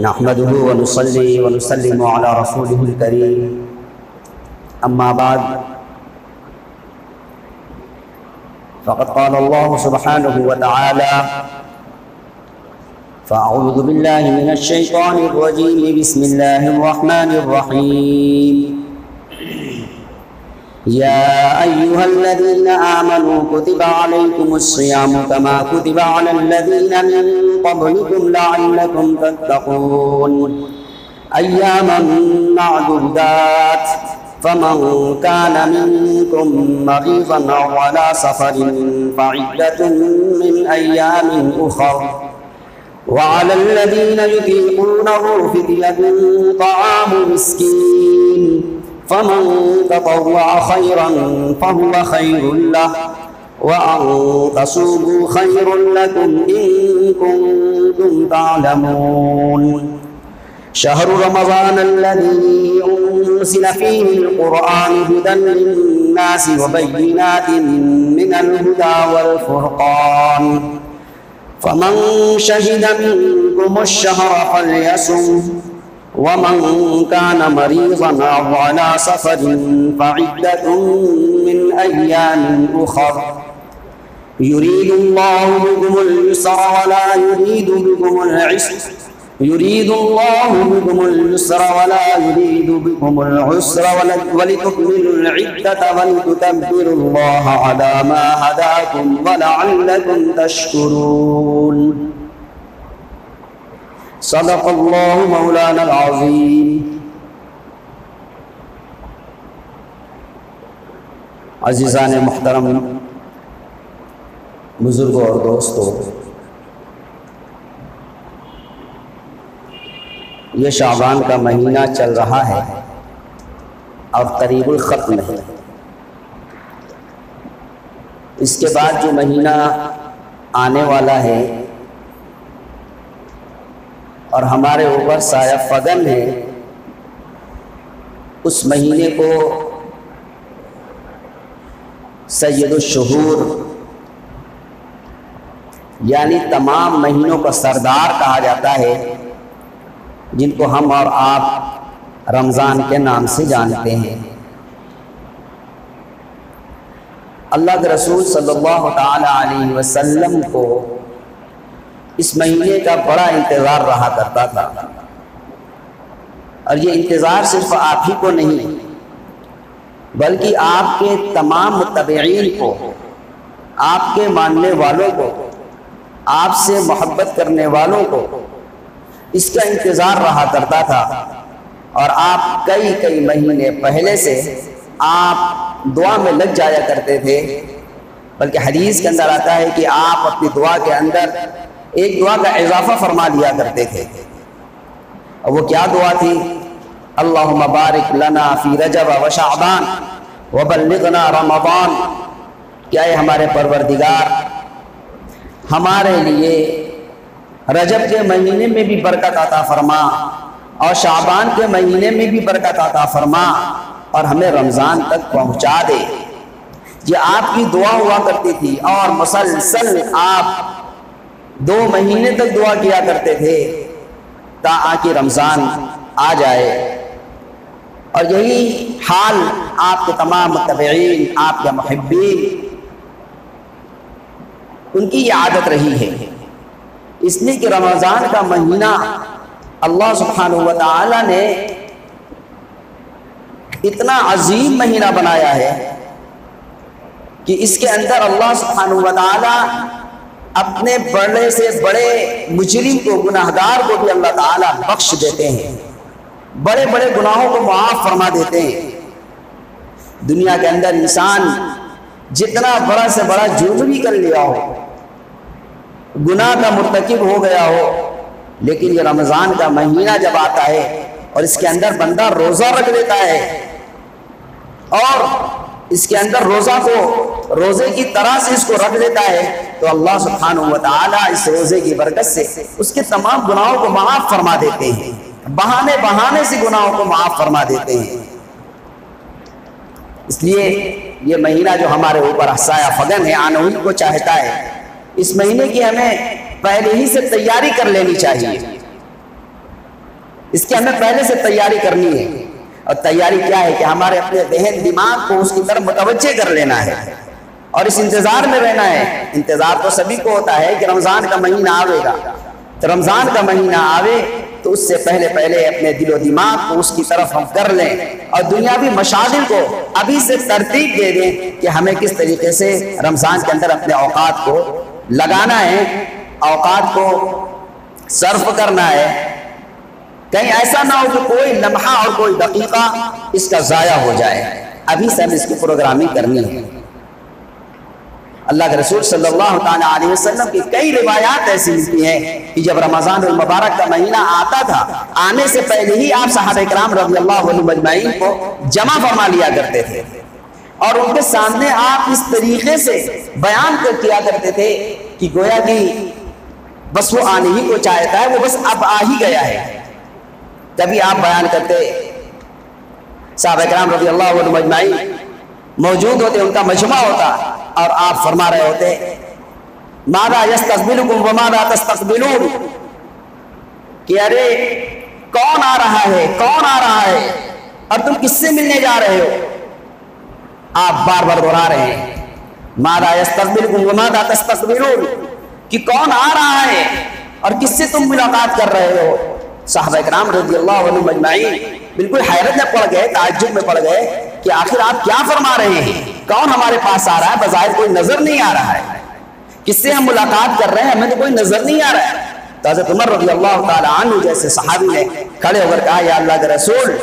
نحمده ونصلي ونسلم على رسوله الكريم أما بعد فقد قال الله سبحانه وتعالى فأعوذ بالله من الشيطان الرجيم بسم الله الرحمن الرحيم يا أيها الذين آمنوا كتب عليكم الصيام كما كتب على الذين من قبلكم لعلكم تتقون أياما معدودات فمن كان منكم مريضا أو على سفر فعدة من أيام أخر وعلى الذين يطيقونه فدية طعام مسكين فمن تطوع خيرا فهو خير له وأن تصوموا خير لكم إن كنتم تعلمون شهر رمضان الذي أنزل فيه القرآن هدى للناس وبينات من الهدى والفرقان فمن شهد منكم الشهر فليصم ومن كان مريضا أو على سفر فعدة من أيام أخر يريد الله بكم اليسر ولا يريد بكم العسر ولتكملوا العدة ولتكبروا الله على ما هداكم ولعلكم تشكرون صدق اللہ مولانا العظیم۔ عزیزان محترم، بزرگوں اور دوستوں، یہ شعبان کا مہینہ چل رہا ہے اور قریب الختم ہے۔ اس کے بعد جو مہینہ آنے والا ہے اور ہمارے اوپر سایہ فگن ہے، اس مہینے کو سید الشہور یعنی تمام مہینوں کا سردار کہا جاتا ہے، جن کو ہم اور آپ رمضان کے نام سے جانتے ہیں۔ اللہ کے رسول صلی اللہ تعالی علیہ وسلم کو اس مہینے کا بڑا انتظار رہا کرتا تھا، اور یہ انتظار صرف آپ ہی کو نہیں بلکہ آپ کے تمام متبعین کو، آپ کے ماننے والوں کو، آپ سے محبت کرنے والوں کو اس کا انتظار رہا کرتا تھا۔ اور آپ کئی مہینے پہلے سے آپ دعا میں لگ جایا کرتے تھے، بلکہ حدیث کے اندر آتا ہے کہ آپ اپنی دعا کے اندر ایک دعا کا اضافہ فرما دیا کرتے تھے، اور وہ کیا دعا تھی؟ اللہم بارک لنا فی رجب و شعبان وبلغنا رمضان، کیا ہے ہمارے پروردگار ہمارے لیے رجب کے مہینے میں بھی برکت عطا فرما اور شعبان کے مہینے میں بھی برکت عطا فرما اور ہمیں رمضان تک پہنچا دے۔ یہ آپ کی دعا ہوا کرتی تھی، اور مسلسل آپ 2 مہینے تک دعا کیا کرتے تھے تاکہ رمضان آ جائے۔ اور یہی حال آپ کے تمام متبعین، آپ کے محبین، ان کی یہ عادت رہی ہے، اس لیے کہ رمضان کا مہینہ اللہ سبحانہ و تعالی نے اتنا عظیم مہینہ بنایا ہے کہ اس کے اندر اللہ سبحانہ و تعالی اپنے بڑے سے بڑے مجرم کو، گناہگار کو بھی اللہ تعالیٰ بخش دیتے ہیں، بڑے بڑے گناہوں کو معاف فرما دیتے ہیں۔ دنیا کے اندر انسان جتنا بڑا سے بڑا جرم بھی کر لیا ہو، گناہ کا مرتکب ہو گیا ہو، لیکن یہ رمضان کا مہینہ جب آتا ہے اور اس کے اندر بندہ روزہ رکھ لیتا ہے اور اس کے اندر روزے کی طرح سے اس کو رکھ لیتا ہے، تو اللہ سبحانہ و تعالیٰ اس روزے کی برکت سے اس کے تمام گناہوں کو معاف فرما دیتے ہیں، بہانے سے گناہوں کو معاف فرما دیتے ہیں۔ اس لیے یہ مہینہ جو ہمارے اوپر سایہ فگن ہے، آنے ہی کو چاہتا ہے، اس مہینے کی ہمیں پہلے ہی سے تیاری کر لینی چاہیے۔ اس کی ہمیں پہلے سے تیاری کرنی ہے. اور تیاری کیا ہے کہ ہمارے اپنے ذہن دماغ کو اس کی طرف متوجہ کر لینا ہے اور اس انتظار میں رہنا ہے. انتظار تو سبھی کو ہوتا ہے کہ رمضان کا مہینہ آئے گا. تو رمضان کا مہینہ آوے تو اس سے پہلے اپنے دل و دماغ کو اس کی طرف ہم کر لیں اور دنیاوی مشاغل کو ابھی سے ترتیب دے دیں کہ ہمیں کس طریقے سے رمضان کے اندر اپنے اوقات کو لگانا ہے, اوقات کو صرف کرنا ہے. کہیں ایسا نہ ہو کہ کوئی لمحہ اور کوئی دقیقہ اس کا ضائع ہو جائے. ابھی سے ہم اس کی پروگرامنگ کرنی ہے. اللہ کے رسول صلی اللہ تعالیٰ علیہ وسلم کی کئی روایات ایسی ملتی ہیں کہ جب رمضان المبارک کا مہینہ آتا تھا, آنے سے پہلے ہی آپ صحابہ کرام رضی اللہ عنہم اجمعین کو جمع فرما لیا کرتے تھے اور ان کے سامنے آپ اس طریقے سے بیان کیا کرتے تھے کہ گویا کہ بس وہ آنے ہی کو چاہتا ہے, وہ بس اب آ ہی گیا ہے. تبھی آپ بیان کرتے, صحابہ کرام رضی اللہ عنہم اجمعین موجود ہوتے, ان کا مجمع ہوتا اور آپ فرما رہے ہوتے ماذا یستقبلکم وماذا تستقبلون, کہ ارے کون آ رہا ہے, کون آ رہا ہے اور تم کس سے ملنے جا رہے ہو. آپ بار بار دہرا رہے ہیں ماذا یستقبلکم وماذا تستقبلون, کہ کون آ رہا ہے اور کس سے تم ملاقات کر رہے ہو. صحابہ کرام رضی اللہ عنہم اجمعین بالکل حیرت میں پڑ گئے, تعجب میں پڑ گئے کہ آخر آپ کیا فرما رہے ہیں, کون ہمارے پاس آ رہا ہے, بظاہر کوئی نظر نہیں آ رہا ہے, کس سے ہم ملاقات کر رہے ہیں, ہمیں تو کوئی نظر نہیں آ رہا ہے. تو حضرت عمر رضی اللہ تعالیٰ عنہ جیسے صحابی نے کھڑے ہو کر کہا یا اللہ کے رسول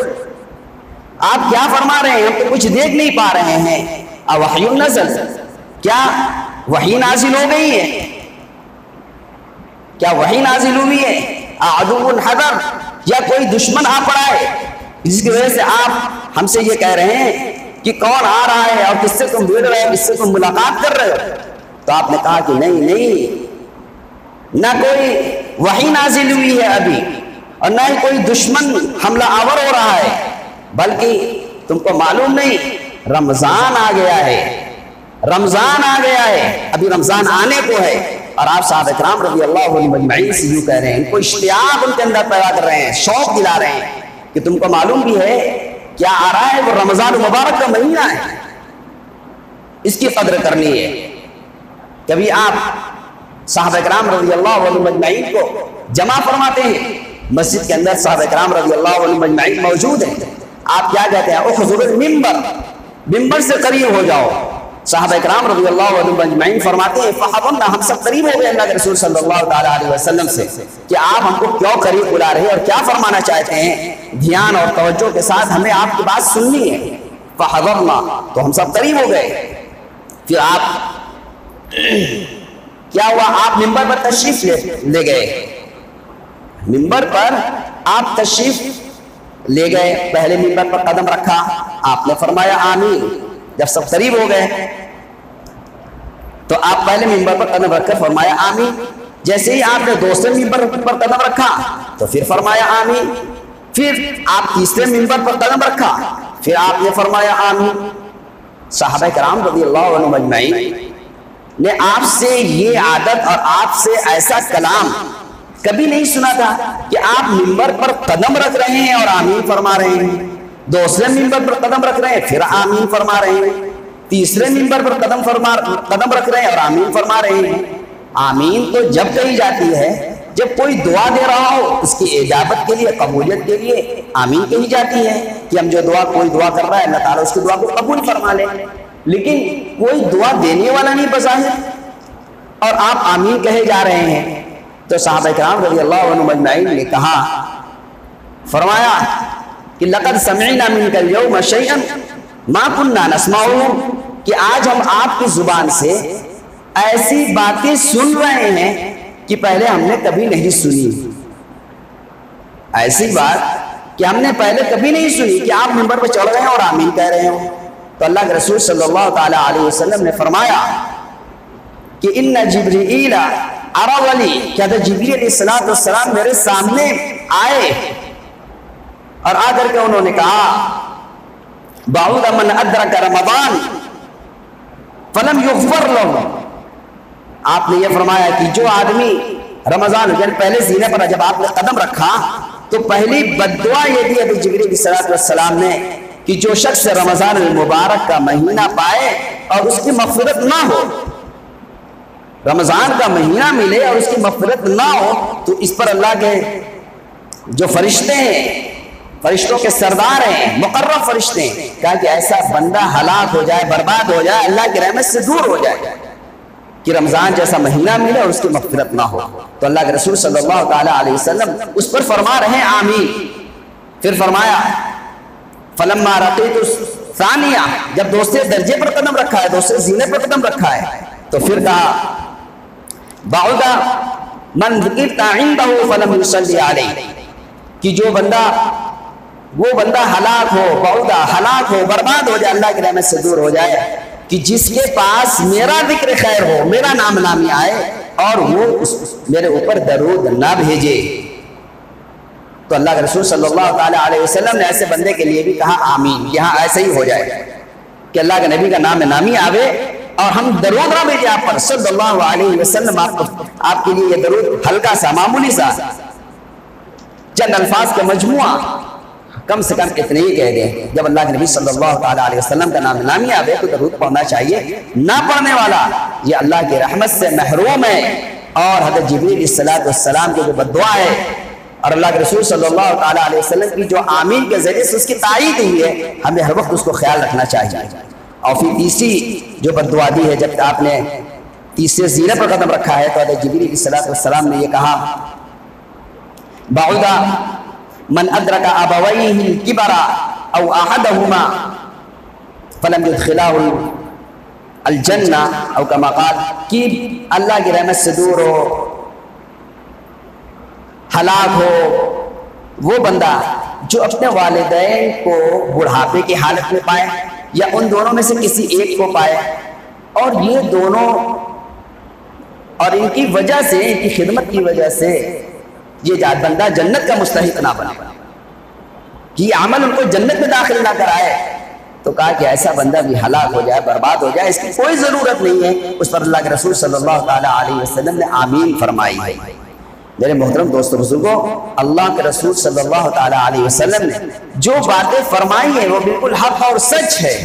آپ کیا فرما رہے ہیں, ہم تو کچھ دیکھ نہیں پا رہے ہیں. اوحی نزل, کیا وحی نازل ہو گئی ہے, کیا وحی نازل ہوئی ہے, عدو حضر, یا کوئی دشمن آ پڑا ہے جس کی وجہ سے آپ ہم سے یہ کہہ رہے ہیں کہ کون آ رہا ہے اور کس سے تم بھیڑ رہے ہو, کس سے تم ملاقات کر رہے ہو. تو آپ نے کہا کہ نہیں, نہ کوئی وحی نازل ہوئی ہے ابھی اور نہ ہی کوئی دشمن حملہ آور ہو رہا ہے, بلکہ تم کو معلوم نہیں رمضان آ گیا ہے, رمضان آ گیا ہے, ابھی رمضان آنے کو ہے. اور آپ صحابہ کرام رضی اللہ عنہم اجمعین سے یوں کہہ رہے ہیں, ان کو اشتیاق ان کے اندر پیدا کر رہے ہیں, شوق دلا رہے ہیں کہ تم کو معلوم بھی ہے کیا آ رہا ہے, وہ رمضان مبارک کا مہینہ ہے, اس کی قدر کرنی ہے. کبھی آپ صحابہ کرام رضی اللہ عنہم اجمعین کو جمع فرماتے ہیں, مسجد کے اندر صحابہ کرام رضی اللہ عنہم اجمعین موجود ہیں, آپ کیا کہتے ہیں احضروا المنبر, ممبر سے قریب ہو جاؤ. صحابہ کرام رضی اللہ عنہم اجمعین فرماتے ہیں فحضرنا, ہم سب قریب ہو گئے اللہ کے رسول صلی اللہ تعالیٰ علیہ وسلم سے کہ آپ ہم کو کیوں قریب بلا رہے ہیں اور کیا فرمانا چاہتے ہیں, دھیان اور توجہ کے ساتھ ہمیں آپ کی بات سننی ہے. فحضرنا, تو ہم سب قریب ہو گئے. پھر آپ کیا ہوا, آپ ممبر پر تشریف لے گئے, ممبر پر آپ تشریف لے گئے, پہلے ممبر پر قدم رکھا, آپ نے فرمایا آمین. جب سب قریب ہو گئے تو آپ پہلے ممبر پر قدم رکھ کر فرمایا آمین. جیسے ہی آپ نے دوسرے ممبر پر قدم رکھا تو پھر فرمایا آمین. پھر آپ تیسرے ممبر پر قدم رکھا, پھر آپ نے فرمایا آمین. صحابہ کرام رضی اللہ عنہم اجمعین نے آپ سے یہ عادت اور آپ سے ایسا کلام کبھی نہیں سنا تھا کہ آپ ممبر پر قدم رکھ رہے ہیں اور آمین فرما رہے ہیں, دوسرے ممبر پر قدم رکھ رہے ہیں پھر آمین فرما رہے ہیں, تیسرے ممبر پر قدم رکھ رہے ہیں اور آمین فرما رہے ہیں. آمین تو جب کہی جاتی ہے جب کوئی دعا دے رہا ہو, اس کی اجابت کے لیے, قبولیت کے لیے آمین کہی جاتی ہے کہ ہم جو کوئی دعا کر رہا ہے اللہ تعالیٰ اس کی دعا کو قبول فرما لے. لیکن کوئی دعا دینے والا نہیں بظاہر اور آپ آمین کہے جا رہے ہیں. تو صحابہ کرام رضی اللہ عنہم اجمعین نے کہا, فرمایا کہ لقد سمعنا منک اليوم شيئا ما كنا نسمعه, کہ آج ہم آپ کی زبان سے ایسی باتیں سن رہے ہیں کہ پہلے ہم نے کبھی نہیں سنی. ایسی بات کہ ہم نے پہلے کبھی نہیں سنی کہ آپ ممبر پہ چڑھ رہے ہیں اور آمین کہہ رہے ہوں. تو اللہ کے رسول صلی اللہ تعالیٰ علیہ وسلم نے فرمایا کہ ان جبرائیل عرضلی, کیا تو جبریل علیہ السلام میرے سامنے آئے اور آ کر کے انہوں نے کہا بعود من ادرک رمضان فلم یغفر له, آپ نے یہ فرمایا کہ جو آدمی رمضان یعنی پہلے سینے پر جب آپ نے قدم رکھا تو پہلی بد دعا یہ دی حضرت جبریل علیہ السلام نے کہ جو شخص رمضان المبارک کا مہینہ پائے اور اس کی مغفرت نہ ہو، رمضان کا مہینہ ملے اور اس کی مغفرت نہ ہو، تو اس پر اللہ کے جو فرشتے ہیں، فرشتوں کے سردار ہیں، مقرب فرشتے ہیں، کہا کہ ایسا بندہ ہلاک ہو جائے، برباد ہو جائے، اللہ کی رحمت سے دور ہو جائے کہ رمضان جیسا مہینہ ملے اور اس کی مغفرت نہ ہو۔ تو اللہ کے رسول صلی اللہ تعالیٰ علیہ وسلم اس پر فرما رہے ہیں آمین۔ پھر فرمایا فلما رقیت ثانیہ، جب دوسرے درجے پر قدم رکھا ہے، دوسرے زینے پر قدم رکھا ہے، تو پھر کہا بعد من ذکرت عنده فلم يصلی علیہ، کہ جو بندہ، وہ بندہ ہلاک ہو، بعدا ہلاک ہو، برباد ہو جائے، اللہ کی رحمت سے دور ہو جائے، کہ جس کے پاس میرا ذکر خیر ہو، میرا نام نامی آئے اور وہ میرے اوپر درود نہ بھیجے۔ تو اللہ کے رسول صلی اللہ تعالیٰ علیہ وسلم نے ایسے بندے کے لیے بھی کہا آمین، یہاں ایسے ہی ہو جائے کہ اللہ کے نبی کا نام نامی آوے اور ہم درود نہ بھیجے آپ پر صلی اللہ علیہ وسلم۔ آپ کے لیے یہ درود ہلکا سا، معمولی سا، چند الفاظ کا مجموعہ، کم سے کم اتنے ہی کہہ دیں، جب اللہ کے نبی صلی اللہ تعالیٰ علیہ وسلم کا نام نامی آوے تو درود پڑھنا چاہیے۔ نہ پڑھنے والا یہ اللہ کی رحمت سے محروم ہے، اور حضرت جبریل علیہ السلام کی جو بد دعا ہے اور اللہ کے رسول صلی اللہ تعالیٰ علیہ وسلم کی جو آمین کے ذریعے سے اس کی تائید ہوئی ہے، ہمیں ہر وقت اس کو خیال رکھنا چاہیے۔ اور پھر تیسری جو بد دعا دی ہے، جب آپ نے تیسرے زینے پر قدم رکھا ہے تو حضرت جبریل علیہ السلام نے یہ کہا بعد من ادرک ابویہ الکبر او احدہما فلم یدخلہ الجنہ او کما قال، کہ اللہ کی رحمت سے دور ہو، ہلاک ہو وہ بندہ جو اپنے والدین کو بڑھاپے کی حالت میں پائے یا ان دونوں میں سے کسی ایک کو پائے، اور یہ دونوں اور ان کی وجہ سے، ان کی خدمت کی وجہ سے یہ بندہ جنت کا مستحق نہ بنے، کہ یہ عمل ان کو جنت میں داخل نہ کرائے، تو کہا کہ ایسا بندہ بھی ہلاک ہو جائے، برباد ہو جائے، اس کی کوئی ضرورت نہیں ہے۔ اس پر اللہ کے رسول صلی اللہ تعالیٰ علیہ وسلم نے آمین فرمائی ہے۔ میرے محترم دوستو بزرگوں، اللہ کے رسول صلی اللہ تعالیٰ علیہ وسلم نے جو باتیں فرمائی ہیں وہ بالکل حق اور سچ ہے۔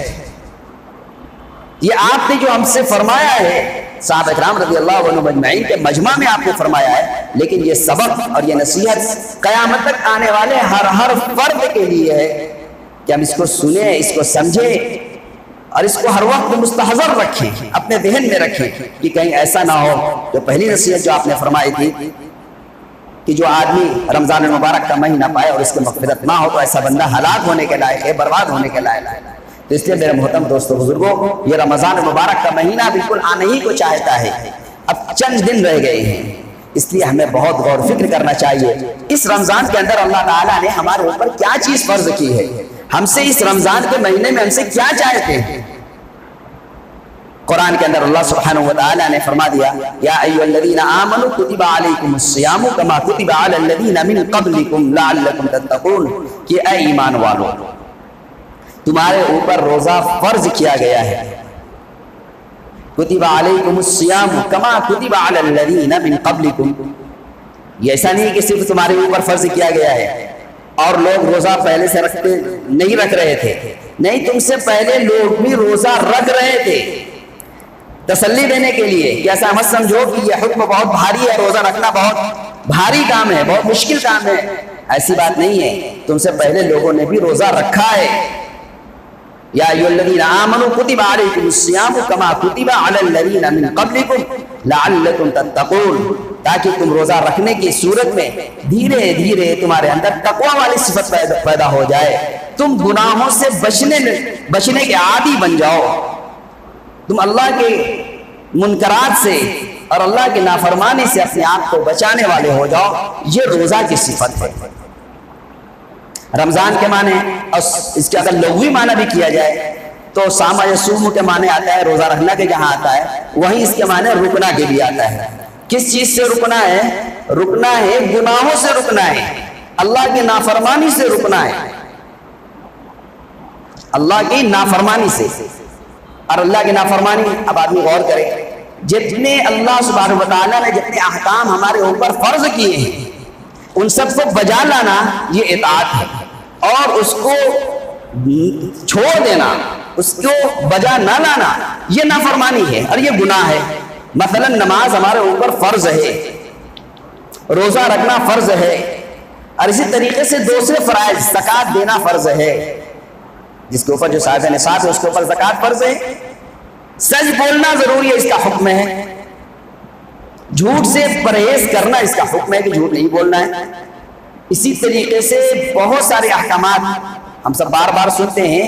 یہ آپ نے جو ہم سے فرمایا ہے، صحابہ کرام رضی اللہ عنہ مجمعین کے مجمع میں آپ نے فرمایا ہے، لیکن یہ سبق اور یہ نصیحت قیامت تک آنے والے ہر فرد کے لیے ہے کہ ہم اس کو سنیں، اس کو سمجھیں اور اس کو ہر وقت مستحضر رکھیں، اپنے ذہن میں رکھیں، کہ کہیں ایسا نہ ہو جو پہلی نصیحت جو آپ نے فرمائی تھی کہ جو آدمی رمضان المبارک کا مہینہ پائے اور اس کی مغفرت نہ ہو تو ایسا بندہ ہلاک ہونے کے لائق ہے، برباد ہونے کے لائق ہے۔ تو اس لیے میرے محترم دوستو بزرگوں، یہ رمضان المبارک کا مہینہ بالکل آنے ہی کو چاہتا ہے، اب چند دن رہ گئے ہیں، اس لیے ہمیں بہت غور و فکر کرنا چاہیے۔ اس رمضان کے اندر اللہ تعالیٰ نے ہمارے اوپر کیا چیز فرض کی ہے، ہم سے اس رمضان کے مہینے میں ہم سے کیا چاہتے ہیں۔ قرآن کے اندر اللہ سبحانہ وتعالی نے فرما دیا یا ایھا الذین آمنوا کتب علیکم الصیام کما کتب علی الذین من قبلکم لعلکم تتقون، کہ اے ایمان والو تمہارے اوپر روزہ فرض کیا گیا ہے، کتب علیکم الصیام کما کتب علی الذین من قبلکم، یہ ایسا نہیں کہ صرف تمہارے اوپر فرض کیا گیا ہے اور لوگ روزہ پہلے سے نہیں رکھ رہے تھے، نہیں، تم سے پہلے لوگ بھی روزہ رکھ رہے تھے، تسلی دینے کے لیے کہ ایسا مت سمجھو کہ یہ حکم بہت بھاری ہے، روزہ رکھنا بہت بھاری کام ہے، بہت مشکل کام ہے، ایسی بات نہیں ہے، تم سے پہلے لوگوں نے بھی روزہ رکھا ہے۔ یا ایھا الذین آمنوا کتب علیکم الصیام کما کتب علی الذین من قبلکم لعلکم تتقون، تاکہ تم روزہ رکھنے کی صورت میں دھیرے دھیرے تمہارے اندر تقوی والی صفت پیدا ہو جائے، تم گناہوں سے بچنے کے عادی بن جاؤ، تم اللہ کے منکرات سے اور اللہ کی نافرمانی سے اپنے آپ کو بچانے والے ہو جاؤ، یہ روزہ کی صفت ہے۔ رمضان کے معنی اور اس کے اگر لغوی معنی بھی کیا جائے تو صام یصوم کے معنی آتا ہے روزہ رکھنا کے جہاں آتا ہے، وہیں اس کے معنی رکنا کے بھی آتا ہے۔ کس چیز سے رکنا ہے؟ رکنا ہے گناہوں سے، رکنا ہے اللہ کی نافرمانی سے، رکنا ہے اللہ کی نافرمانی سے۔ اور اللہ کی نافرمانی، اب آدمی غور کرے، جتنے اللہ سبحانہ وتعالیٰ نے جتنے احکام ہمارے اوپر فرض کیے ہیں، ان سب کو بجا لانا یہ اطاعت ہے، اور اس کو چھوڑ دینا، اس کو بجا نہ لانا یہ نافرمانی ہے اور یہ گناہ ہے۔ مثلا نماز ہمارے اوپر فرض ہے، روزہ رکھنا فرض ہے، اور اسی طریقے سے دوسرے فرائض، زکوٰۃ دینا فرض ہے، جس کے اوپر جو صاحب نصاب ہے اس کے اوپر زکوٰۃ فرض ہے، سچ بولنا ضروری ہے، اس کا حکم ہے، جھوٹ سے پرہیز کرنا اس کا حکم ہے کہ جھوٹ نہیں بولنا ہے۔ اسی طریقے سے بہت سارے احکامات ہم سب بار بار سنتے ہیں،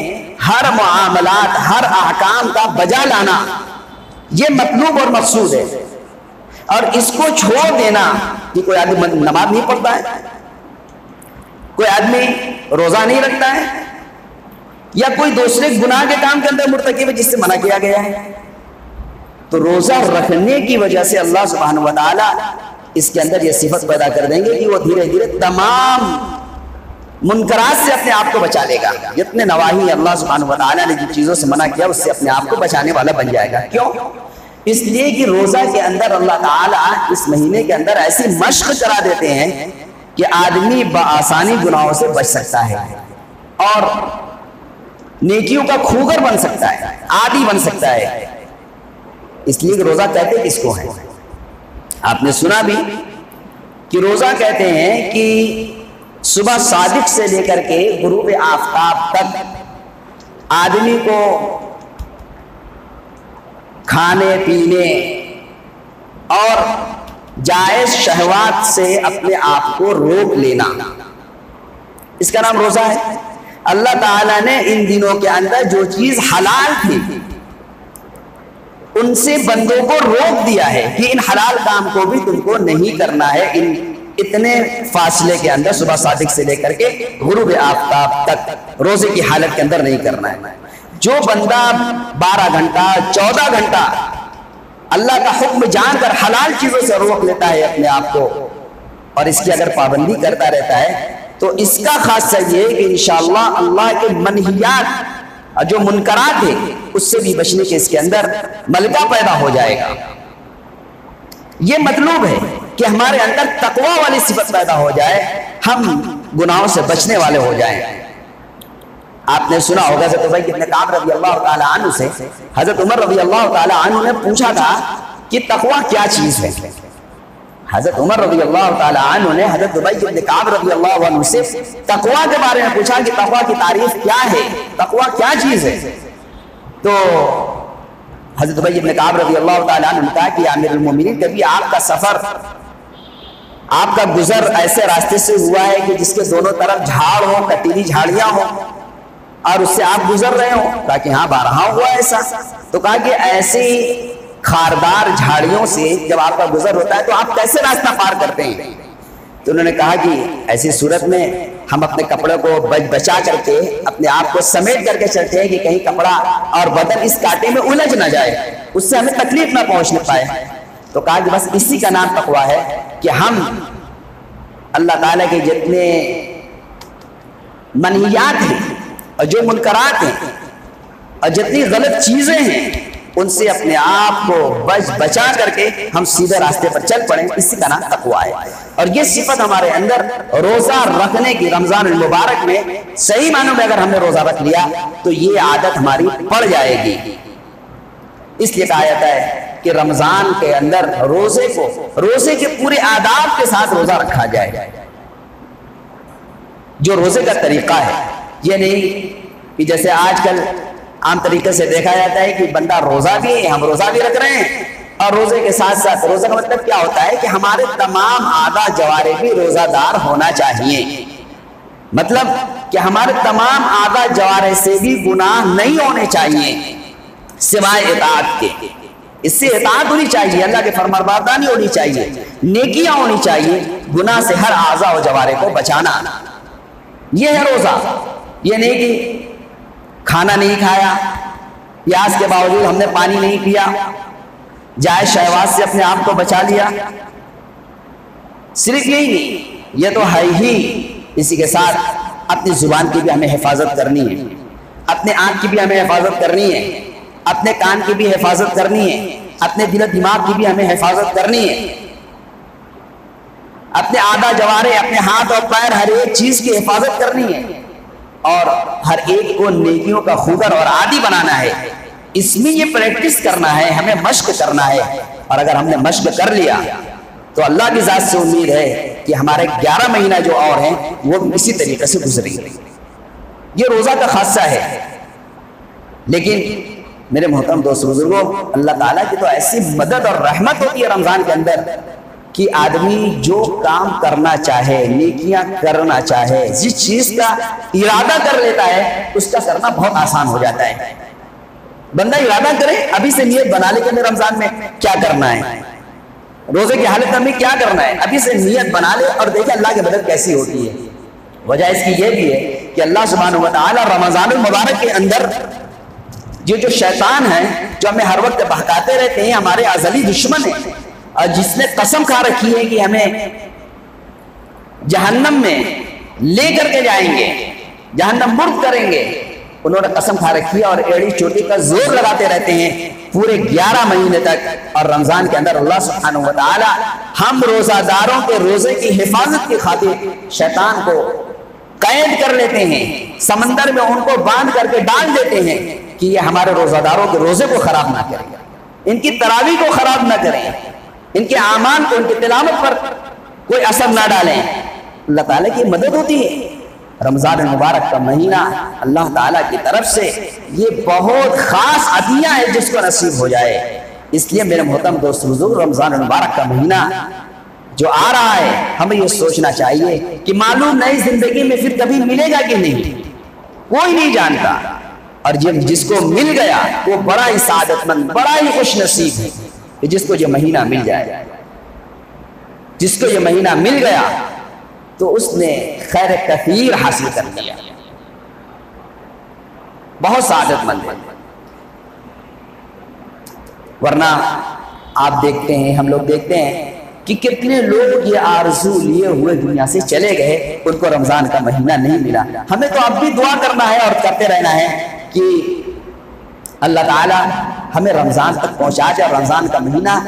ہر معاملات، ہر احکام کا بجا لانا یہ مطلوب اور مقصود ہے، اور اس کو چھوڑ دینا کہ کوئی آدمی نماز نہیں پڑھتا ہے، کوئی آدمی روزہ نہیں رکھتا ہے، یا کوئی دوسرے گناہ کے کام کے اندر مرتکب ہے جس سے منع کیا گیا ہے، تو روزہ رکھنے کی وجہ سے اللہ سبحانہ و تعالی اس کے اندر یہ صفت پیدا کر دیں گے کہ وہ دھیرے دھیرے تمام منکرات سے اپنے آپ کو بچا لے گا۔ جتنے نواہی اللہ سبحانہ و تعالی نے جن چیزوں سے منع کیا اس سے اپنے آپ کو بچانے والا بن جائے گا۔ کیوں؟ اس لیے کہ روزہ کے اندر اللہ تعالیٰ اس مہینے کے اندر ایسی مشق کرا دیتے ہیں کہ آدمی بآسانی گناہوں سے بچ سکتا ہے اور نیکیوں کا کھوگر بن سکتا ہے، عادی بن سکتا ہے۔ اس لیے کہ روزہ کہتے کس کو ہے؟ آپ نے سنا بھی کہ روزہ کہتے ہیں کہ صبح صادق سے لے کر کے غروب آفتاب تک آدمی کو کھانے پینے اور جائز شہوات سے اپنے آپ کو روک لینا، اس کا نام روزہ ہے۔ اللہ تعالیٰ نے ان دنوں کے اندر جو چیز حلال تھی ان سے بندوں کو روک دیا ہے کہ ان حلال کام کو بھی تم کو نہیں کرنا ہے، ان اتنے فاصلے کے اندر صبح صادق سے لے کر کے غروب آفتاب تک روزے کی حالت کے اندر نہیں کرنا ہے۔ جو بندہ 12 گھنٹہ 14 گھنٹہ اللہ کا حکم جان کر حلال چیزوں سے روک لیتا ہے اپنے آپ کو اور اس کی اگر پابندی کرتا رہتا ہے تو اس کا خاصہ یہ ہے کہ انشاءاللہ اللہ کے منہیات جو منکرات ہیں اس سے بھی بچنے کے اس کے اندر ملکہ پیدا ہو جائے گا۔ یہ مطلوب ہے کہ ہمارے اندر تقوی والی صفت پیدا ہو جائے، ہم گناہوں سے بچنے والے ہو جائیں۔ آپ نے سنا ہوگا حضرت ابی بن کعب رضی اللہ تعالی عنہ سے حضرت عمر رضی اللہ تعالی عنہ نے پوچھا تھا کہ تقوی کیا چیز ہے۔ حضرت عمر رضی اللہ تعالی عنہ نے حضرت ابی بن کعب رضی اللہ عنہ سے تقوی کے بارے میں پوچھا کہ تقوی کی تعریف کیا ہے، تقوی کیا چیز ہے؟ تو حضرت ابی بن کعب رضی اللہ تعالی عنہ نے کہا کہ امیر المومنین، کبھی آپ کا سفر، آپ کا گزر ایسے راستے سے ہوا ہے کہ جس کے دونوں طرف جھاڑ ہو، کٹیلی جھاڑیاں ہوں اور اس سے آپ گزر رہے ہوں؟ کہا کہ ہاں بارہا ہوا ایسا۔ تو کہا کہ ایسی خاردار جھاڑیوں سے جب آپ کا گزر ہوتا ہے تو آپ کیسے راستہ پار کرتے ہیں؟ تو انہوں نے کہا کہ ایسی صورت میں ہم اپنے کپڑے کو بچا کر کے اپنے آپ کو سمیٹ کر کے چلتے ہیں کہ کہیں کپڑا اور بدن اس کانٹے میں الجھ نہ جائے، اس سے ہمیں تکلیف نہ پہنچنے پائے۔ تو کہا کہ بس اسی کا نام تقویٰ ہے کہ ہم اللہ تعالیٰ کے جتنے منہیات ہیں اور جو منکرات ہیں اور جتنی غلط چیزیں ہیں ان سے اپنے آپ کو بچا کر کے ہم سیدھے راستے پر چل پڑیں، اسی کا نام تقویٰ ہے۔ اور یہ صفت ہمارے اندر روزہ رکھنے کی، رمضان المبارک میں صحیح معنوں میں اگر ہم نے روزہ رکھ لیا تو یہ عادت ہماری پڑ جائے گی۔ اس لیے کہا جاتا ہے کہ رمضان کے اندر روزے کے پورے آداب کے ساتھ روزہ رکھا جائے۔ جو روزے کا طریقہ ہے یہ نہیں کہ جیسے آج کل عام طریقے سے دیکھا جاتا ہے کہ بندہ روزہ بھی، ہم روزہ بھی رکھ رہے ہیں اور روزے کے ساتھ ساتھ، روزہ کا مطلب کیا ہوتا ہے کہ ہمارے تمام اعضاء جوارح بھی روزہ دار ہونا چاہیے، مطلب کہ ہمارے تمام اعضاء جوارح سے بھی گناہ نہیں ہونے چاہیے سوائے اطاعت کے۔ اس سے اطاعت ہونی چاہیے، اللہ کے فرمانبرداری ہونی چاہیے، نیکیاں ہونی چاہیے، گناہ سے ہر اعضاء و جوارح کو بچانا، یہ ہے روزہ۔ یہ نہیں کہ کھانا نہیں کھایا، پیاس کے باوجود ہم نے پانی نہیں پیا، جائز شہوات سے اپنے آپ کو بچا لیا، صرف یہی نہیں، یہ تو ہے ہی، اسی کے ساتھ اپنی زبان کی بھی ہمیں حفاظت کرنی ہے، اپنے آنکھ کی بھی ہمیں حفاظت کرنی ہے، اپنے کان کی بھی حفاظت کرنی ہے، اپنے دل و دماغ کی بھی ہمیں حفاظت کرنی ہے۔ اپنے آدھا جوارے، اپنے ہاتھ اور پیر، ہر ایک چیز کی حفاظت کرنی ہے اور ہر ایک کو نیکیوں کا خوگر اور عادی بنانا ہے۔ اس میں یہ پریکٹس کرنا ہے، ہمیں مشق کرنا ہے، اور اگر ہم نے مشق کر لیا تو اللہ کی ذات سے امید ہے کہ ہمارے 11 مہینہ جو اور ہیں وہ اسی طریقے سے گزریں گے۔ یہ روزہ کا خاصہ ہے۔ لیکن میرے محترم دوست بزرگوں، اللہ تعالیٰ کی تو ایسی مدد اور رحمت ہوتی ہے رمضان کے اندر کہ آدمی جو کام کرنا چاہے، نیکیاں کرنا چاہے، جس چیز کا ارادہ کر لیتا ہے اس کا کرنا بہت آسان ہو جاتا ہے۔ بندہ ارادہ کرے، ابھی سے نیت بنا لے کہ ہمیں رمضان میں کیا کرنا ہے، روزے کی حالت میں ہمیں کیا کرنا ہے، ابھی سے نیت بنا لے اور دیکھیں اللہ کی مدد کیسی ہوتی ہے۔ وجہ اس کی یہ بھی ہے کہ اللہ سبحانہ و تعالیٰ رمضان المبارک کے اندر یہ جو شیطان ہے جو ہمیں ہر وقت بہکاتے رہتے ہیں، ہمارے ازلی دشمن ہیں، اور جس نے قسم کھا رکھی ہے کہ ہمیں جہنم میں لے کر کے جائیں گے، جہنم مرد کریں گے، انہوں نے قسم کھا رکھی ہے اور ایڑی چوٹی کا زور لگاتے رہتے ہیں پورے 11 مہینے تک۔ اور رمضان کے اندر اللہ سبحانہ و تعالی ہم روزہ داروں کے روزے کی حفاظت کی خاطر شیطان کو قید کر لیتے ہیں، سمندر میں ان کو باندھ کر کے ڈال دیتے ہیں کہ یہ ہمارے روزہ داروں کے روزے کو خراب نہ کریں، ان کی تراویح کو خراب نہ کریں، ان کے اعمال کو، ان کی تلاوت پر کوئی اثر نہ ڈالیں۔ اللہ تعالیٰ کی مدد ہوتی ہے۔ رمضان المبارک کا مہینہ اللہ تعالیٰ کی طرف سے یہ بہت خاص عطیہ ہے جس کو نصیب ہو جائے۔ اس لیے میرے محترم دوست بزرگ، رمضان المبارک کا مہینہ جو آ رہا ہے ہمیں یہ سوچنا چاہیے کہ معلوم نہیں زندگی میں پھر کبھی ملے گا کہ نہیں، کوئی نہیں جانتا، اور جس کو مل گیا وہ بڑا ہی سعادت مند، بڑا ہی خوش نصیب ہے کہ جس کو یہ مہینہ مل جائے۔ جس کو یہ مہینہ مل گیا تو اس نے خیر کثیر حاصل کر لیا، بہت سعادت مند ہے۔ ورنہ آپ دیکھتے ہیں، ہم لوگ دیکھتے ہیں کہ کتنے لوگ یہ آرزو لیے ہوئے دنیا سے چلے گئے، ان کو رمضان کا مہینہ نہیں ملا۔ ہمیں تو اب بھی دعا کرنا ہے اور کرتے رہنا ہے کہ اللہ تعالی ہمیں رمضان تک پہنچا جائے، رمضان کا مہینہ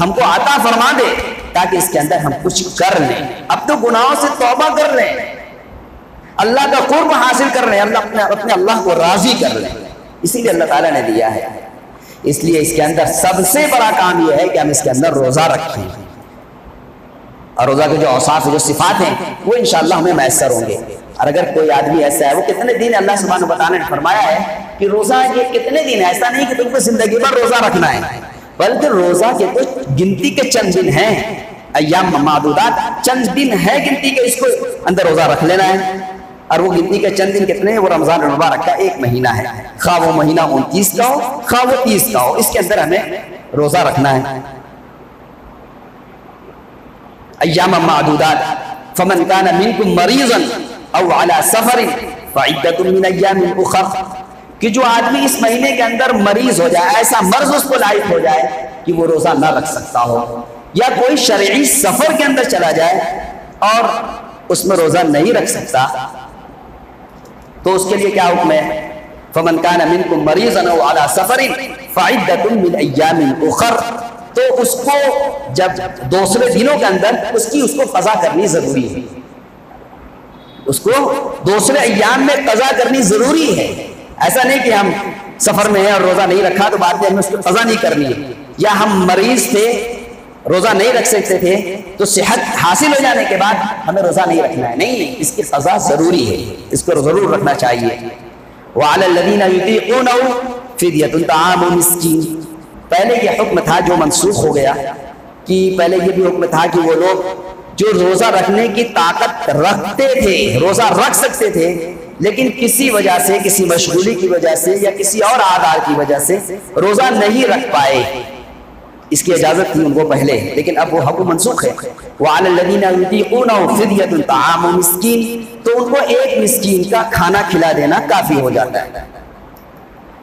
ہم کو عطا فرما دے تاکہ اس کے اندر ہم کچھ کر لیں، اب تو گناہوں سے توبہ کر لیں، اللہ کا قرب حاصل کر لیں، اپنے اللہ کو راضی کر لیں۔ اسی لیے اللہ تعالیٰ نے دیا ہے۔ اس لیے اس کے اندر سب سے بڑا کام یہ ہے کہ ہم اس کے اندر روزہ رکھیں، اور روزہ کے جو اوصاف جو صفات ہیں وہ انشاءاللہ ہمیں میسر ہوں گے۔ اور اگر کوئی آدمی ایسا ہے، وہ کتنے دن اللہ سبحانہ و تعالیٰ نے فرمایا ہے کہ روزہ یہ کتنے دن ہے، ایسا نہیں کہ تم کو زندگی بھر روزہ رکھنا ہے، بلکہ روزہ کے کچھ گنتی کے چند دن ہیں، ایام معدودات، چند دن ہے گنتی کے، اس کو اندر روزہ رکھ لینا ہے۔ اور وہ گنتی کے چند دن کتنے ہیں؟ وہ رمضان المبارک کا 1 مہینہ ہے، خواہ وہ مہینہ 29 کا ہو، خواہ وہ 30 کا ہو، اس کے اندر ہمیں روزہ رکھنا ہے۔ ایام معدودات، فمن کان منکم مریضا او علی سفر فعدۃ من ایام اخر، کہ جو آدمی اس مہینے کے اندر مریض ہو جائے، ایسا مرض اس کو لاحق ہو جائے کہ وہ روزہ نہ رکھ سکتا ہو، یا کوئی شرعی سفر کے اندر چلا جائے اور اس میں روزہ نہیں رکھ سکتا، تو اس کے لیے کیا حکم ہے؟ فمن کان منکم مریضا او علی سفر فعدۃ من ایام اخر، تو اس کو جب دوسرے دنوں کے اندر اس کو قضا کرنی ضروری ہے، اس کو دوسرے ایام میں قضا کرنی ضروری ہے۔ ایسا نہیں کہ ہم سفر میں ہیں اور روزہ نہیں رکھا تو بعد میں ہمیں اس کو قضا نہیں کرنی ہے، یا ہم مریض تھے روزہ نہیں رکھ سکتے تھے تو صحت حاصل ہو جانے کے بعد ہمیں روزہ نہیں رکھنا ہے، نہیں، اس کی قضا ضروری ہے، اس کو ضرور رکھنا چاہیے۔ وعلی الذین یطیقونہ فدیۃ طعام مسکین، پہلے یہ حکم تھا جو منسوخ ہو گیا، کہ پہلے یہ بھی حکم تھا کہ وہ لوگ جو روزہ رکھنے کی طاقت رکھتے تھے، روزہ رکھ سکتے تھے، لیکن کسی وجہ سے، کسی مشغولی کی وجہ سے یا کسی اور آدھار کی وجہ سے روزہ نہیں رکھ پائے، اس کی اجازت تھی ان کو پہلے، لیکن اب وہ حکم منسوخ ہے۔ وعلی الذین یطیقونہ فدیۃ طعام مسکین، تو ان کو ایک مسکین کا کھانا کھلا دینا کافی ہو جاتا ہے،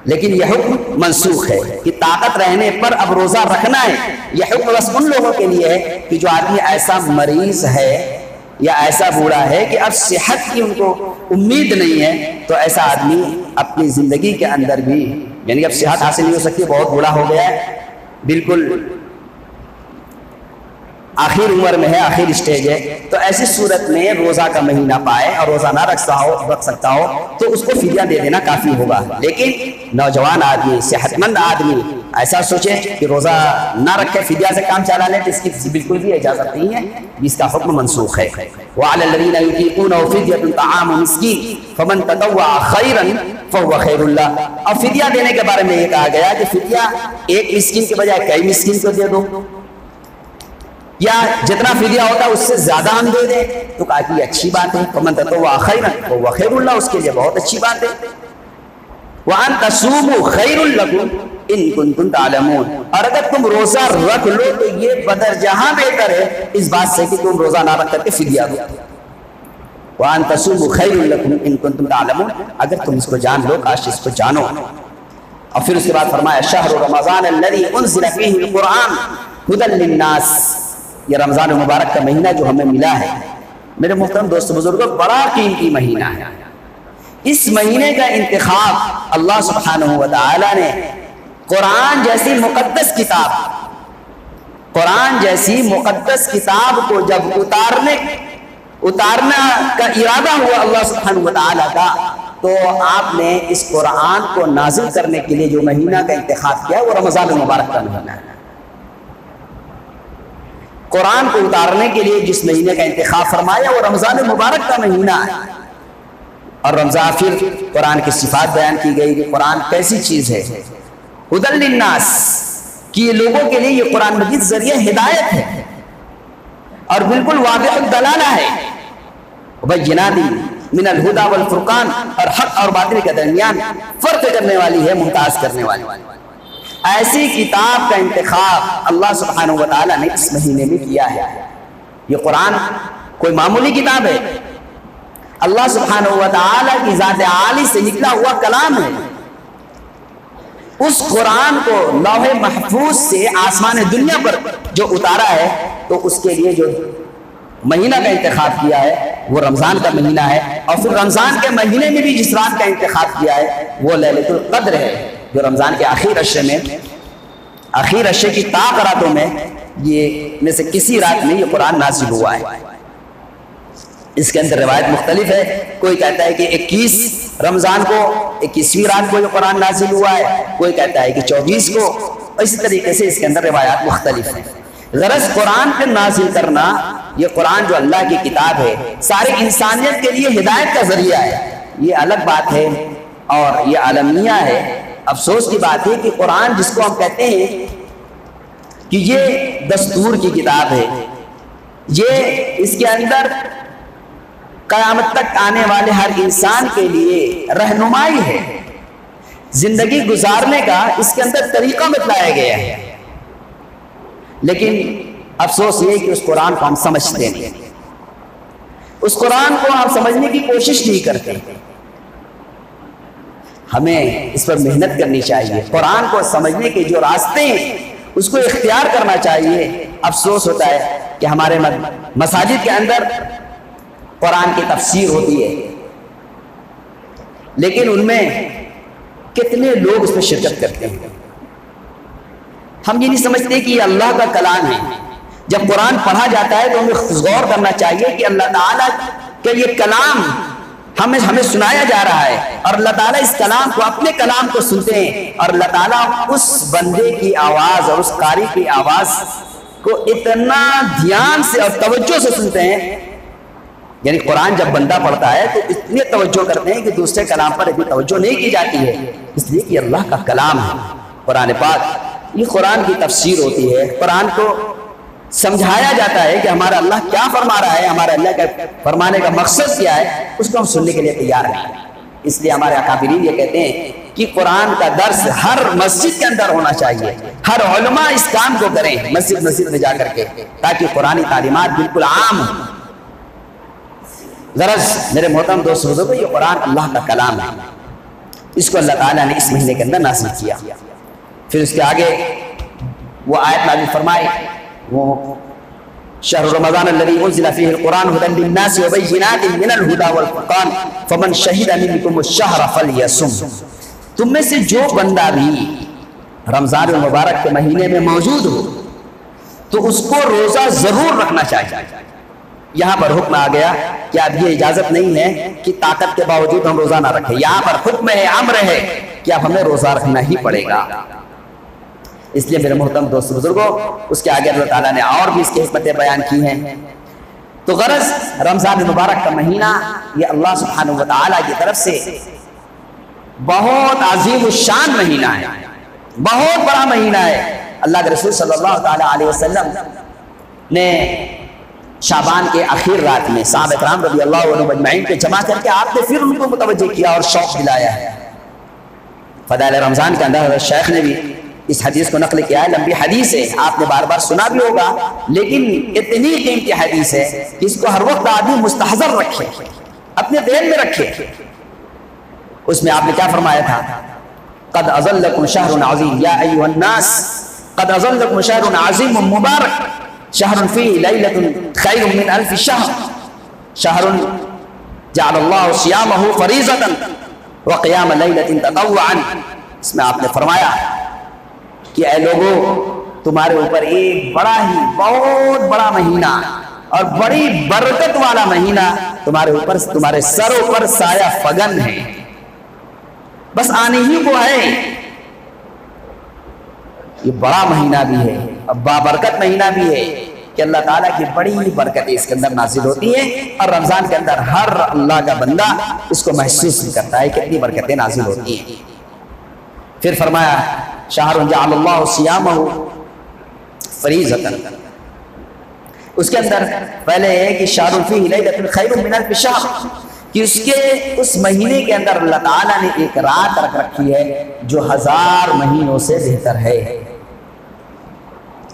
لیکن یہ حکم منسوخ ہے کہ طاقت رہنے پر اب روزہ رکھنا ہے۔ یہ حکم بس ان لوگوں کے لیے ہے کہ جو آدمی ایسا مریض ہے یا ایسا بوڑھا ہے کہ اب صحت کی ان کو امید نہیں ہے، تو ایسا آدمی اپنی زندگی کے اندر بھی، یعنی اب صحت حاصل نہیں ہو سکتی، بہت بوڑھا ہو گیا ہے، بالکل آخر عمر میں ہے، آخر اسٹیج ہے، تو ایسی صورت میں روزہ کا مہینہ پائے اور روزہ نہ رکھ سکتا ہو تو اس کو فدیہ دے دینا کافی ہوگا۔ لیکن نوجوان آدمی، صحت مند آدمی ایسا سوچے کہ روزہ نہ رکھے فدیہ سے کام چلا لے تو اس کی بالکل بھی اجازت نہیں ہے، اس کا حکم منسوخ ہے۔ وَعَلَى الَّذِينَ يُطِيقُونَهُ فِدْيَةٌ طَعَامُ مِسْكِينٍ فَمَنْ تَطَوَّعَ خَيْرًا فَهُوَ خَيْرٌ لَهُ۔ اور فدیہ دینے کے بارے میں یہ کہا گیا کہ فدیہ ایک مسکین کے بجائے کئی مسکین کو دے دو، یا جتنا فدیہ ہوتا ہے اس سے زیادہ ہم دے دیں، تو کہا کہ یہ اچھی بات ہے۔ فَمَنْ تَطَوَّعَ خَيْرًا فَهُوَ خَيْرٌ لَهُ، اس کے لیے بہت اچھی بات ہے۔ وَأَنْ تَصُومُوا خَيْرٌ لَكُمْ إِن كُنتُمْ تَعْلَمُونَ، اور اگر تم روزہ رکھ لو تو یہ بدرجہاں بہتر ہے اس بات سے کہ تم روزہ نہ رکھ کر کے فدیہ دو۔ وَأَنْ تَصُومُوا خَيْرٌ لَكُمْ إِن كُنتُمْ تَعْلَمُونَ، اگر تم اس کو جان لو، کاش اس کو جانو۔ اور پھر اس کے بعد فرمایا شہر رمضان الذی انزل فیہ القرآن ھدی للناس، یہ رمضان مبارک کا مہینہ جو ہمیں ملا ہے میرے محترم دوست بزرگوں، بڑا قیمتی مہینہ ہے۔ اس مہینے کا انتخاب اللہ سبحانہ و تعالی نے قرآن جیسی مقدس کتاب، قرآن جیسی مقدس کتاب کو جب اتارنا کا ارادہ ہوا اللہ سبحانہ و تعالی کا، تو آپ نے اس قرآن کو نازل کرنے کے لیے جو مہینہ کا انتخاب کیا وہ رمضان مبارک کا مہینہ ہے۔ قرآن کو اتارنے کے لیے جس مہینے کا انتخاب فرمایا وہ رمضان مبارک کا مہینہ ہے۔ اور رمضان پھر قرآن کی صفات بیان کی گئی کہ قرآن کیسی چیز ہے، ھدی للناس، کہ یہ لوگوں کے لیے یہ قرآن مجید ذریعہ ہدایت ہے اور بالکل واضح الدلالہ ہے، بینات من الہدی والفرقان، اور حق اور باطل کے درمیان فرق کرنے والی ہے، ممتاز کرنے والی۔ ایسی کتاب کا انتخاب اللہ سبحانہ و تعالیٰ نے اس مہینے میں کیا ہے۔ یہ قرآن کوئی معمولی کتاب ہے، اللہ سبحانہ و تعالیٰ کی ذات عالی سے نکلا ہوا کلام ہے۔ اس قرآن کو لوح محفوظ سے آسمان دنیا پر جو اتارا ہے، تو اس کے لیے جو مہینہ کا انتخاب کیا ہے وہ رمضان کا مہینہ ہے، اور پھر رمضان کے مہینے میں بھی جس رات کا انتخاب کیا ہے وہ لیلۃ القدر ہے، جو رمضان کے آخر عشرے کی طاق راتوں میں یہ میں سے کسی رات میں یہ قرآن نازل ہوا ہے۔ اس کے اندر روایت مختلف ہے، کوئی کہتا ہے کہ 21 رمضان کو 21ویں رات کو یہ قرآن نازل ہوا ہے، کوئی کہتا ہے کہ 24 کو، اسی طریقے سے اس کے اندر روایات مختلف ہیں۔ غرض قرآن پہ نازل کرنا، یہ قرآن جو اللہ کی کتاب ہے سارے انسانیت کے لیے ہدایت کا ذریعہ ہے، یہ الگ بات ہے اور یہ عالمیہ ہے۔ افسوس کی بات ہے کہ قرآن جس کو ہم کہتے ہیں کہ یہ دستور کی کتاب ہے، یہ اس کے اندر قیامت تک آنے والے ہر انسان کے لیے رہنمائی ہے، زندگی گزارنے کا اس کے اندر طریقہ بتلایا گیا ہے، لیکن افسوس یہ کہ اس قرآن کو ہم سمجھتے نہیں، اس قرآن کو ہم سمجھنے کی کوشش نہیں کرتے۔ ہمیں اس پر محنت کرنی چاہیے، قرآن کو سمجھنے کے جو راستے ہیں اس کو اختیار کرنا چاہیے۔ افسوس ہوتا ہے کہ ہمارے مساجد کے اندر قرآن کی تفسیر ہوتی ہے، لیکن ان میں کتنے لوگ اس میں شرکت کرتے ہیں؟ ہم یہ نہیں سمجھتے کہ یہ اللہ کا کلام ہے۔ جب قرآن پڑھا جاتا ہے تو ہمیں غور کرنا چاہیے کہ اللہ تعالیٰ کا یہ کلام ہمیں سنایا جا رہا ہے، اور اللہ تعالیٰ اس کلام کو اپنے کلام کو سنتے ہیں، اور اللہ تعالیٰ اس بندے کی آواز اور اس قاری کی آواز کو اتنا دھیان سے اور توجہ سے سنتے ہیں، یعنی قرآن جب بندہ پڑھتا ہے تو اتنی توجہ کرتے ہیں کہ دوسرے کلام پر اتنی توجہ نہیں کی جاتی ہے، اس لیے کہ اللہ کا کلام ہے قرآن پاک۔ یہ قرآن کی تفسیر ہوتی ہے، قرآن کو سمجھایا جاتا ہے کہ ہمارا اللہ کیا فرما رہا ہے، ہمارا اللہ کا فرمانے کا مقصد کیا ہے، اس کو ہم سننے کے لیے تیار نہیں۔ اس لیے ہمارے اکابرین یہ کہتے ہیں کہ قرآن کا درس ہر مسجد کے اندر ہونا چاہیے، ہر علماء اس کام کو کریں مسجد میں جا کر کے، تاکہ قرآنی تعلیمات بالکل عام ہوں۔ غرض میرے محترم دوست بزرگوں، یہ قرآن اللہ کا کلام ہے، اس کو اللہ تعالیٰ نے اس مہینے کے اندر نازل کیا۔ پھر اس کے آگے وہ آیت نازل فرمائے، وہ شہر رمضان الذی انزل فیہ القرآن ھدی للناس وبینات من الھدی والفرقان فمن شہد منکم الشہر فلیصم۔ تم میں سے جو بندہ بھی رمضان المبارک کے مہینے میں موجود ہو تو اس کو روزہ ضرور رکھنا چاہیے۔ یہاں پر حکم آ گیا کہ اب یہ اجازت نہیں ہے کہ طاقت کے باوجود ہم روزہ نہ رکھیں، یہاں پر حکم ہے، امر ہے کہ اب ہمیں روزہ رکھنا ہی پڑے گا۔ اس لیے میرے محترم دوست بزرگوں، اس کے آگے اللہ تعالیٰ نے اور بھی اس کی حکمتیں بیان کی ہیں۔ تو غرض رمضان المبارک کا مہینہ یہ اللہ سبحانہ و تعالیٰ کی طرف سے بہت عظیم الشان مہینہ ہے، بہت بڑا مہینہ ہے۔ اللہ کے رسول صلی اللہ تعالیٰ علیہ وسلم نے شعبان کے آخر رات میں صحابہ کرام رضی اللہ عنہ مجمعین کو جمع کر کے آپ نے پھر ان کو متوجہ کیا اور شوق دلایا ہے۔ فضائل رمضان کے اندر حضرت شیخ نے بھی اس حدیث کو نقل کیا ہے، لمبی حدیث ہے، آپ نے بار بار سنا بھی ہوگا، لیکن اتنی قیمتی حدیث ہے کہ اس کو ہر وقت آدمی مستحضر رکھے، اپنے ذہن میں رکھے۔ اس میں آپ نے کیا فرمایا تھا؟ قد اظلکم شہر عظیم یا ایھا الناس قد اظلکم شہر عظیم مبارک شہر فیہ لیلۃ خیر من الف شہر شہر جعل اللہ صیامہ فریضۃ وقیام لیلۃ تطوعا۔ اس میں آپ نے فرمایا کہ اے لوگوں، تمہارے اوپر ایک بڑا ہی بہت بڑا مہینہ اور بڑی برکت والا مہینہ تمہارے اوپر، تمہارے سروں پر سایہ فگن ہے، بس آنے ہی کو ہے۔ یہ بڑا مہینہ بھی ہے اور بابرکت مہینہ بھی ہے کہ اللہ تعالیٰ کی بڑی برکتیں اس کے اندر نازل ہوتی ہیں، اور رمضان کے اندر ہر اللہ کا بندہ اس کو محسوس بھی کرتا ہے کہ اتنی برکتیں نازل ہوتی ہیں۔ پھر فرمایا شہر جعل اللہ صیامہ فریضۃ، اس کے اندر پہلے ہے کہ شہر فیہ لیلۃ خیر من الف شہر، کہ اس مہینے کے اندر اللہ تعالیٰ نے ایک رات رکھ رکھی ہے جو 1000 مہینوں سے بہتر ہے۔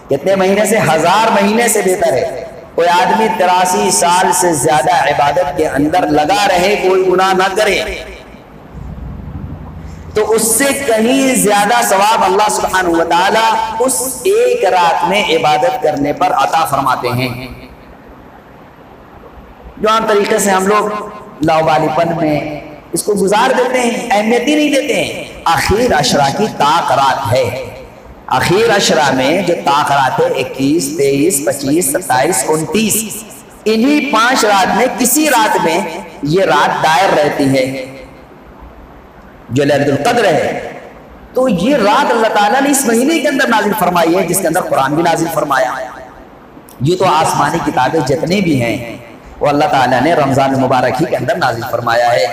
کتنے مہینے سے؟ 1000 مہینے سے بہتر ہے۔ کوئی آدمی 83 سال سے زیادہ عبادت کے اندر لگا رہے، کوئی گناہ نہ کرے، تو اس سے کہیں زیادہ ثواب اللہ سبحانہ و تعالیٰ اس ایک رات میں عبادت کرنے پر عطا فرماتے ہیں۔ جو عام طریقے سے ہم لوگ لاوبالی پن میں اس کو گزار دیتے ہیں، اہمیت ہی نہیں دیتے ہیں۔ آخر عشرہ کی طاق رات ہے، آخر عشرہ میں جو طاق رات ہے 21، 23، 25، 27، 29، انہی 5 رات میں کسی رات میں یہ رات دائر رہتی ہے جو لیلۃ القدر ہے۔ تو یہ رات اللہ تعالیٰ نے اس مہینے کے اندر نازل فرمائی ہے، جس کے اندر قرآن بھی نازل فرمایا۔ یہ تو آسمانی کتابیں جتنے بھی ہیں وہ اللہ تعالیٰ نے رمضان مبارک ہی کے اندر نازل فرمایا ہے۔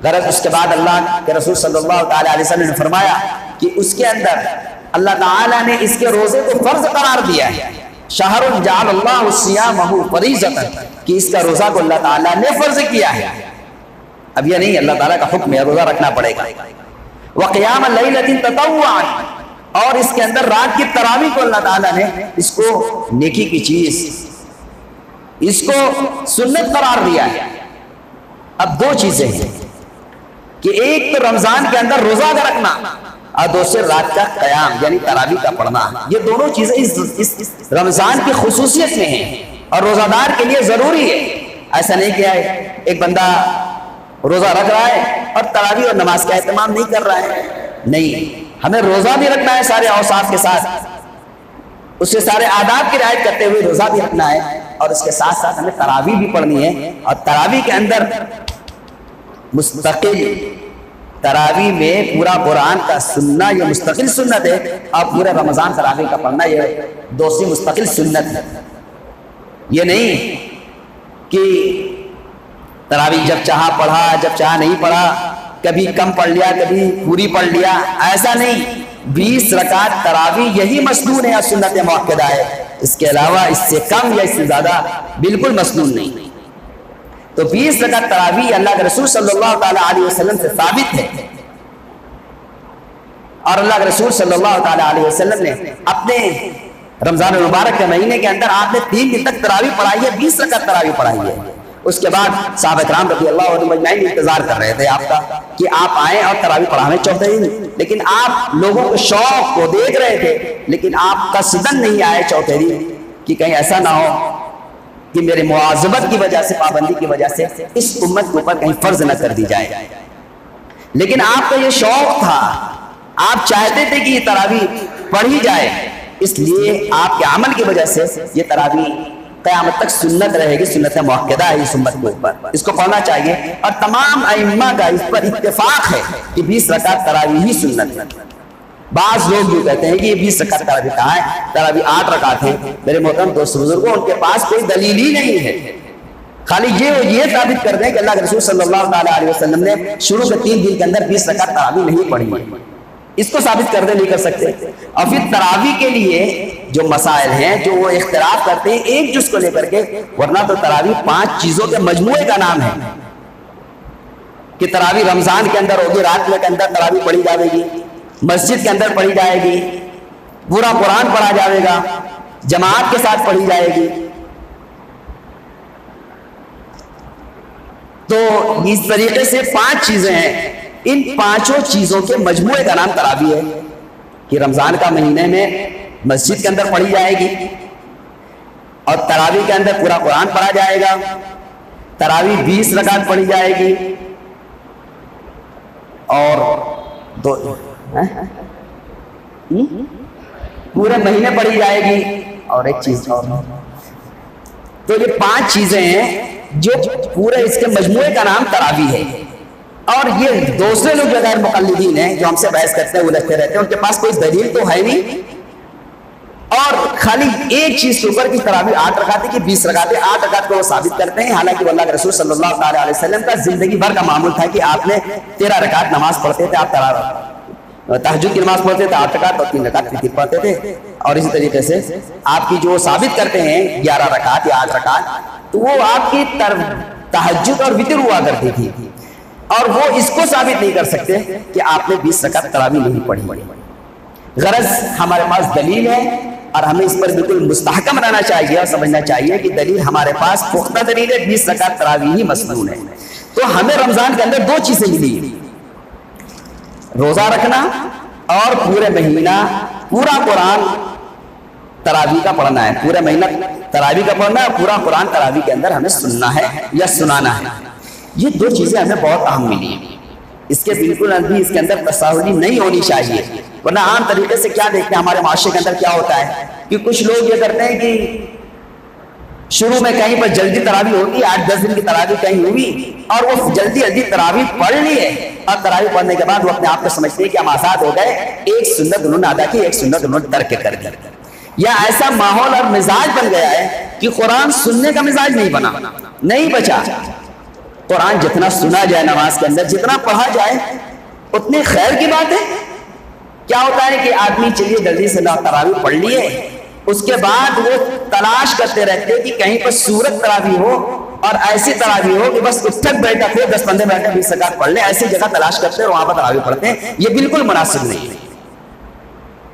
غرض اس کے بعد اللہ کے رسول صلی اللہ تعالیٰ علیہ وسلم نے فرمایا کہ اس کے اندر اللہ تعالیٰ نے اس کے روزے کو فرض قرار دیا ہے، شہر جعل اللہ صیامہ فریضۃ، کہ اس کا روزہ کو اللہ تعالیٰ نے فرض کیا ہے۔ اب یہ نہیں، اللہ تعالیٰ کا حکم ہے، روزہ رکھنا پڑے گا۔ وقیام لیلۃ تطوعا، اور اس کے اندر رات کی تراویح کو اللہ تعالیٰ نے اس کو نیکی کی چیز، اس کو سنت قرار دیا ہے۔ اب 2 چیزیں ہیں کہ ایک تو رمضان کے اندر روزہ کا رکھنا، اور دوسرے رات کا قیام یعنی تراویح کا پڑھنا۔ یہ دونوں چیزیں اس رمضان کی خصوصیت میں ہیں اور روزہ دار کے لیے ضروری ہے۔ ایسا نہیں کہ ایک بندہ روزہ رکھ رہا ہے اور تراویح اور نماز کا اہتمام نہیں کر رہا ہے، نہیں، ہمیں روزہ بھی رکھنا ہے سارے اوصاف کے ساتھ، اس کے سارے آداب کی رعایت کرتے ہوئے روزہ بھی رکھنا ہے، اور اس کے ساتھ ساتھ ہمیں تراویح بھی پڑھنی ہے۔ اور تراویح کے اندر مستقل، تراویح میں پورا قرآن کا سننا یہ مستقل سنت ہے، اور پورے رمضان تراویح کا پڑھنا یہ دوسری مستقل سنت ہے۔ یہ نہیں کہ تراویح جب چاہا پڑھا، جب چاہا نہیں پڑھا، کبھی کم پڑھ لیا، کبھی پوری پڑھ لیا، ایسا نہیں۔ 20 رکعت تراویح یہی مسنون ہے یا سنت مؤکدہ ہے، اس کے علاوہ اس سے کم یا اس سے زیادہ بالکل مسنون نہیں۔ تو 20 رکعت تراویح اللہ کے رسول صلی اللہ تعالیٰ علیہ وسلم سے ثابت ہے، اور اللہ کے رسول صلی اللہ تعالیٰ علیہ وسلم نے اپنے رمضان المبارک کے مہینے کے اندر آپ نے 3 دن تک تراویح پڑھائی ہے، 20 رکعت تراویح پڑھائی ہے۔ اس کے بعد صحابہ کرام رضی اللہ عنہ مجمعین انتظار کر رہے تھے آپ کا کہ آپ آئیں اور تراویح پڑھائیں چوتھے دن، لیکن آپ لوگوں کے شوق کو دیکھ رہے تھے، لیکن آپ قصداً نہیں آئے چوتھے دن کہ کہیں ایسا نہ ہو کہ میرے مواظبت کی وجہ سے، پابندی کی وجہ سے اس امت کے اوپر کہیں فرض نہ کر دی جائے۔ لیکن آپ کا یہ شوق تھا، آپ چاہتے تھے کہ یہ تراویح پڑھی جائے، اس لیے آپ کے عمل کی وجہ سے یہ تراویح قیامت تک سنت رہے گی، سنت مؤکدہ ہے اس امت کے اوپر، اس کو پڑھنا چاہیے۔ اور تمام ائمہ کا اس پر اتفاق ہے کہ 20 رکعت تراویح ہی سنت ہے۔ بعض لوگ یہ کہتے ہیں کہ یہ 20 رکعت تراویح کہاں ہے، تراویح 8 رکعت ہیں۔ میرے محترم دوست بزرگوں، ان کے پاس کوئی دلیل ہی نہیں ہے، خالی یہ ثابت کر دیں کہ اللہ کے رسول صلی اللہ علیہ وسلم نے شروع کے 3 دن کے اندر 20 رکعت تراویح نہیں پڑھی ہے، اس کو ثابت کر دیں، نہیں کر سکتے۔ اور پھر تراویح کے لیے جو مسائل ہیں جو وہ اختلاف کرتے ہیں ایک جز کو لے کر کے، ورنہ تو تراویح 5 چیزوں کے مجموعے کا نام ہے کہ تراویح رمضان کے اندر ہوگی، رات میں کے اندر تراویح پڑھی جائے گی، مسجد کے اندر پڑھی جائے گی، پورا قرآن پڑھا جائے گا، جماعت کے ساتھ پڑھی جائے گی۔ تو اس طریقے سے 5 چیزیں ہیں، ان 5 چیزوں کے مجموعے کا نام تراویح ہے کہ رمضان کا مہینے میں مسجد کے اندر پڑھی جائے گی، اور تراویح کے اندر پورا قرآن پڑھا جائے گا، تراویح 20 رکعت پڑھی جائے گی، اور پورے مہینے پڑھی جائے گی۔ اور ایک چیز اور، تو یہ 5 چیزیں ہیں جو پورے اس کے مجموعے کا نام تراویح ہے۔ اور یہ دوسرے لوگ جو غیر مقلدین ہیں جو ہم سے بحث کرتے ہیں، الجھتے رہتے ہیں، ان کے پاس کوئی دلیل تو ہے نہیں، اور خالی ایک چیز کے اوپر کی تراویح 8 رکعت کی 20 رکعت 8 رکعت کو وہ ثابت کرتے ہیں، حالانکہ اللہ کے رسول صلی اللہ علیہ وسلم کا زندگی بھر کا معمول تھا کہ آپ نے 13 رکعت نماز پڑھتے تھے، آپ تہجد کی نماز پڑھتے تھے 8 رکعت اور 3 رکعت وتر پڑھتے تھے، اور اسی طریقے سے آپ کی جو ثابت کرتے ہیں 11 رکعت یا 8 رکعت، تو وہ آپ کی تہجد اور وتر ہوا کرتی تھی، اور وہ اس کو ثابت نہیں کر سکتے کہ آپ نے 20 رکعت تراویح نہیں پڑھی۔ غرض ہمارے پاس دلیل ہے، اور ہمیں اس پر بالکل مستحکم رہنا چاہیے اور سمجھنا چاہیے کہ دلیل ہمارے پاس پختہ دلیل ہے، 20 رکعت تراویح ہی مسنون ہے۔ تو ہمیں رمضان کے اندر 2 چیزیں ملی، روزہ رکھنا اور پورے مہینہ پورا قرآن تراویح کا پڑھنا ہے، پورے مہینہ تراویح کا پڑھنا ہے، اور پورا قرآن تراویح کے اندر ہمیں سننا ہے یا سنانا ہے۔ یہ 2 چیزیں ہمیں بہت اہم ملی ہیں، اس کے بالکل بھی اس کے اندر تساہلی نہیں ہونی چاہیے، ورنہ عام طریقے سے کیا دیکھتے ہیں ہمارے معاشرے کے اندر کیا ہوتا ہے کہ کچھ لوگ یہ کرتے ہیں کہ شروع میں کہیں پر جلدی تراویح ہوتی ہے، 8-10 دن کی تراویح کہیں ہوئی، اور وہ جلدی تراویح پڑھ لی ہے، اور تراویح پڑھنے کے بعد وہ اپنے آپ کو سمجھتے ہیں کہ ہم آزاد ہو گئے، ایک سنت انہوں نے ادا کی، ایک سنت انہوں نے ترک کر دی، یا ایسا ماحول اور مزاج بن گیا ہے کہ قرآن سننے کا مزاج نہیں بنا، نہیں بچا۔ قرآن جتنا سنا جائے نماز کے اندر، جتنا پڑھا جائے اتنی خیر کی بات ہے۔ کیا ہوتا ہے کہ آدمی چلیے جلدی سے تراویح پڑھ لیے، اس کے بعد وہ تلاش کرتے رہتے کہ کہیں پر سورت تراویح ہو اور ایسی تراویح ہو کہ بس اٹھک بیٹھک ہو، 10-15 منٹ 20 رکعت پڑھ لیں، ایسی جگہ تلاش کرتے ہیں اور وہاں پر تراویح پڑھتے ہیں۔ یہ بالکل مناسب نہیں ہے۔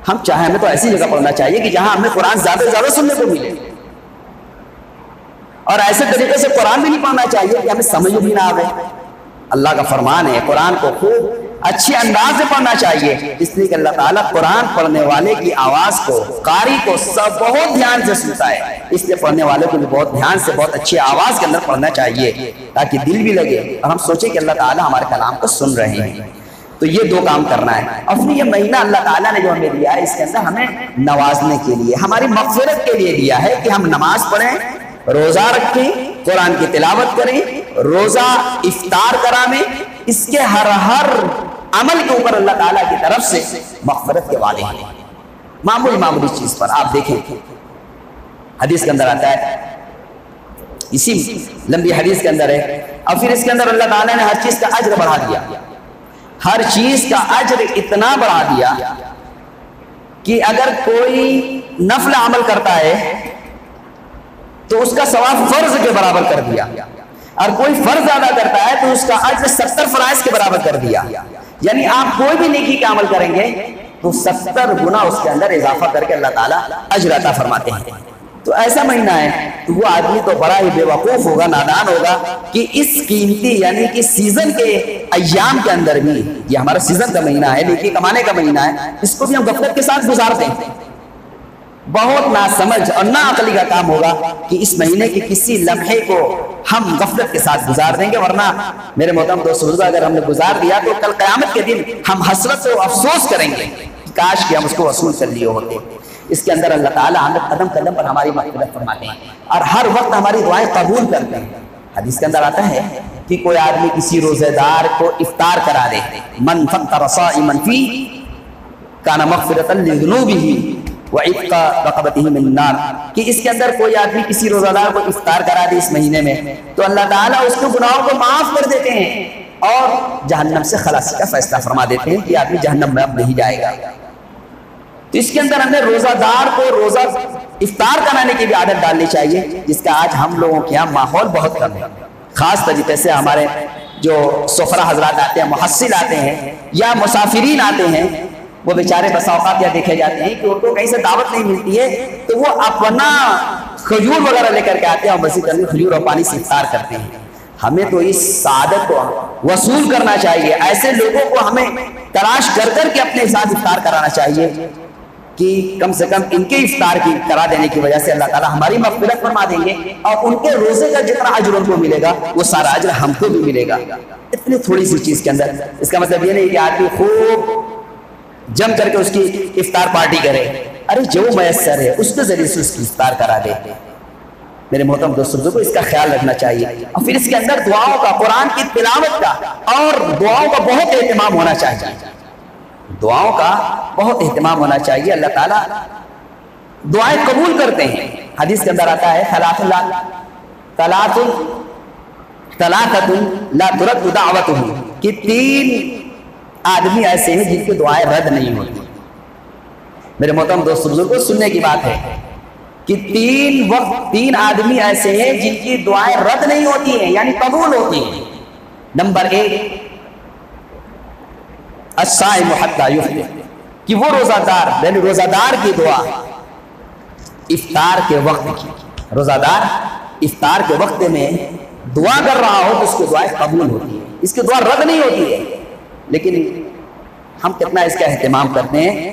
ہم چاہیں ہمیں تو ایسی جگہ پڑھنا چاہیے کہ جہاں ہمیں قرآن زیادہ سے زیادہ سننے کو ملے، اور ایسے طریقے سے قرآن بھی نہیں پڑھنا چاہیے کہ ہمیں سمجھ بھی نہ آئے۔ اللہ کا فرمان ہے قرآن کو خوب اچھے انداز سے پڑھنا چاہیے، اس لیے کہ اللہ تعالیٰ قرآن پڑھنے والے کی آواز کو، قاری کو سب بہت دھیان سے سنتا ہے، اس لیے پڑھنے والے کو بھی بہت دھیان سے بہت اچھی آواز کے اندر پڑھنا چاہیے تاکہ دل بھی لگے اور ہم سوچیں کہ اللہ تعالیٰ ہمارے کلام کو سن رہے ہیں۔ تو یہ 2 کام کرنا ہے، اور پھر یہ مہینہ اللہ تعالیٰ نے جو ہمیں دیا ہے اس کے اندر ہمیں نوازنے کے لیے، ہماری مغفرت کے لیے دیا ہے کہ ہم نماز پڑھیں، روزہ رکھیں، قرآن کی تلاوت کریں، روزہ افطار کرامیں، اس کے ہر عمل کے اوپر اللہ تعالیٰ کی طرف سے مغفرت کے وعدے ہیں۔ معمولی چیز پر آپ دیکھیں، حدیث کے اندر آتا ہے، اسی لمبی حدیث کے اندر ہے، اور پھر اس کے اندر اللہ تعالیٰ نے ہر چیز کا اجر بڑھا دیا، ہر چیز کا اجر اتنا بڑھا دیا کہ اگر کوئی نفل عمل کرتا ہے تو اس کا ثواب فرض کے برابر کر دیا، اور کوئی فرض ادا کرتا ہے تو اس کا اجر 70 فرائض کے برابر کر دیا۔ یعنی آپ کوئی بھی نیکی کا عمل کریں گے تو 70 گنا اس کے اندر اضافہ کر کے اللہ تعالیٰ اجر عطا فرماتے ہیں۔ تو ایسا مہینہ ہے تو وہ آدمی تو بڑا ہی بے وقوف ہوگا، نادان ہوگا کہ اس قیمتی یعنی کہ سیزن کے ایام کے اندر بھی، یہ ہمارا سیزن کا مہینہ ہے، نیکی کمانے کا مہینہ ہے، اس کو بھی ہم غفلت کے ساتھ گزارتے ہیں۔ بہت ناسمجھ اور ناعقلی کا کام ہوگا کہ اس مہینے کے کسی لمحے کو ہم غفلت کے ساتھ گزار دیں گے، ورنہ میرے محترم دوستو اگر ہم نے گزار دیا تو کل قیامت کے دن ہم حسرت و افسوس کریں گے کہ کاش کہ ہم اس کو وصول کر لیے ہوتے۔ اس کے اندر اللہ تعالیٰ ہمیں قدم قدم پر ہماری مغفرت فرماتے ہیں اور ہر وقت ہماری دعائیں قبول کرتے ہیں۔ حدیث کے اندر آتا ہے کہ کوئی آدمی کسی روزے دار کو افطار کرا دے، من فطر صائما فی کان مغفرۃ لذنوبہ وعتق رقبتہ من النار، کہ اس کے اندر کوئی آدمی کسی روزہ دار کو افطار کرا دے اس مہینے میں تو اللہ تعالیٰ اس کے گناہوں کو معاف کر دیتے ہیں اور جہنم سے خلاصی کا فیصلہ فرما دیتے ہیں کہ آدمی جہنم میں اب نہیں جائے گا۔ تو اس کے اندر ہمیں روزہ دار کو روزہ افطار کرانے کی بھی عادت ڈالنی چاہیے، جس کا آج ہم لوگوں کے یہاں ماحول بہت کم ہے۔ خاص طریقے سے ہمارے جو سفرہ حضرات آتے ہیں، محصل آتے ہیں یا مسافرین آتے ہیں، وہ بیچارے بس اوقات یا دیکھے جاتے ہیں کہ ان کو کہیں سے دعوت نہیں ملتی ہے تو وہ اپنا کھجور وغیرہ لے کر کے آتے ہیں اور مسجد میں کھجور اور پانی سے افطار کرتے ہیں۔ ہمیں تو اس سعادت کو وصول کرنا چاہیے، ایسے لوگوں کو ہمیں تلاش کر کر کے اپنے ساتھ افطار کرانا چاہیے کہ کم سے کم ان کے افطار کی کرا دینے کی وجہ سے اللہ تعالیٰ ہماری مغفرت فرما دیں گے اور ان کے روزے کا جتنا اجر ان کو ملے گا وہ سارا اجر ہم کو بھی ملے گا۔ اتنی تھوڑی سی چیز کے اندر اس کا مطلب یہ نہیں کہ آدمی خوب جم کر کے اس کی افطار پارٹی کرے، ارے جو میسر ہے اس کے ذریعے سے اس کی افطار کرا دے۔ میرے محترم دوستوں کو اس کا خیال رکھنا چاہیے اور پھر اس کے اندر دعاؤں کا، قرآن کی تلاوت کا اور دعاؤں کا بہت اہتمام ہونا چاہیے، دعاؤں کا بہت اہتمام ہونا چاہیے۔ اللہ تعالیٰ دعائیں قبول کرتے ہیں۔ حدیث کے اندر آتا ہے ثلاثۃ لا ترد دعوتهم، کہ 3 آدمی ایسے ہیں جن کی دعائیں رد نہیں ہوتی۔ میرے محترم دوستوں بزرگوں، سننے کی بات ہے کہ 3 آدمی ایسے ہیں جن کی دعائیں رد نہیں ہوتی ہیں، یعنی قبول ہوتی ہیں۔ نمبر 1 الصائم حتی یفطر، کہ وہ روزہ دار، یعنی روزہ دار کی دعا افطار کے وقت کی، روزہ دار افطار کے وقت میں دعا کر رہا ہو تو اس کی دعائیں قبول ہوتی ہیں، اس کی دعا رد نہیں ہوتی ہے۔ لیکن ہم کتنا اس کا اہتمام کرتے ہیں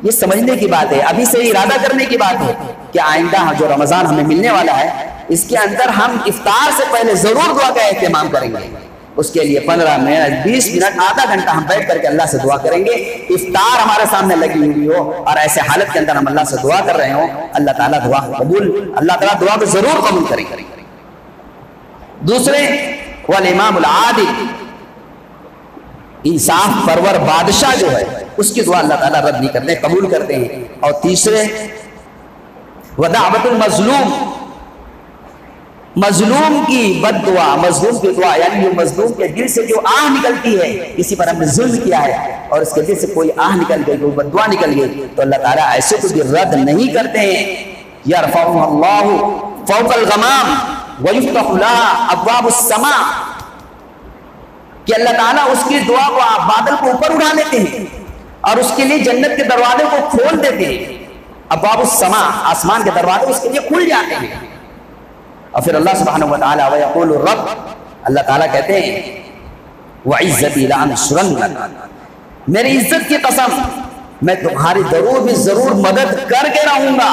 یہ سمجھنے کی بات ہے، ابھی سے ارادہ کرنے کی بات ہے کہ آئندہ جو رمضان ہمیں ملنے والا ہے اس کے اندر ہم افطار سے پہلے ضرور دعا کا اہتمام کریں گے۔ اس کے لیے 15 منٹ 20 منٹ آدھا گھنٹہ ہم بیٹھ کر کے اللہ سے دعا کریں گے، افطار ہمارے سامنے لگی ہوئی ہو اور ایسے حالت کے اندر ہم اللہ سے دعا کر رہے ہوں، اللہ تعالیٰ دعا قبول، اللہ تعالیٰ دعا کو ضرور قبول کریں گے۔ دوسرے والامام العادل، انصاف پرور بادشاہ جو ہے اس کی دعا اللہ تعالیٰ رد نہیں کرتے، قبول کرتے ہیں۔ اور تیسرے ودعوت المظلوم، مظلوم کی بد دعا، مظلوم کی دعا، یعنی یہ مظلوم کے دل سے جو آہ نکلتی ہے، کسی پر ہم نے ظلم کیا ہے اور اس کے دل سے کوئی آہ نکل گئی، کوئی بد دعا نکل گئی، تو اللہ تعالیٰ ایسے کو بھی رد نہیں کرتے ہیں۔ یرفعہ اللہ فوق الغمام ویفتح لها ابواب السماء، کہ اللہ تعالیٰ اس کی دعا کو بادل کو اوپر اٹھا لیتے ہیں اور اس کے لیے جنت کے دروازے کو کھول دیتے ہیں۔ ابواب السماء، آسمان کے دروازے اس کے لیے کھل جاتے ہیں۔ اور پھر اللہ سبحانہ وتعالیٰ ویقول الرب، اللہ تعالیٰ کہتے ہیں وعزتی لانصرنک، میری عزت کی قسم میں تمہاری ضرور مدد کر کے رہوں گا،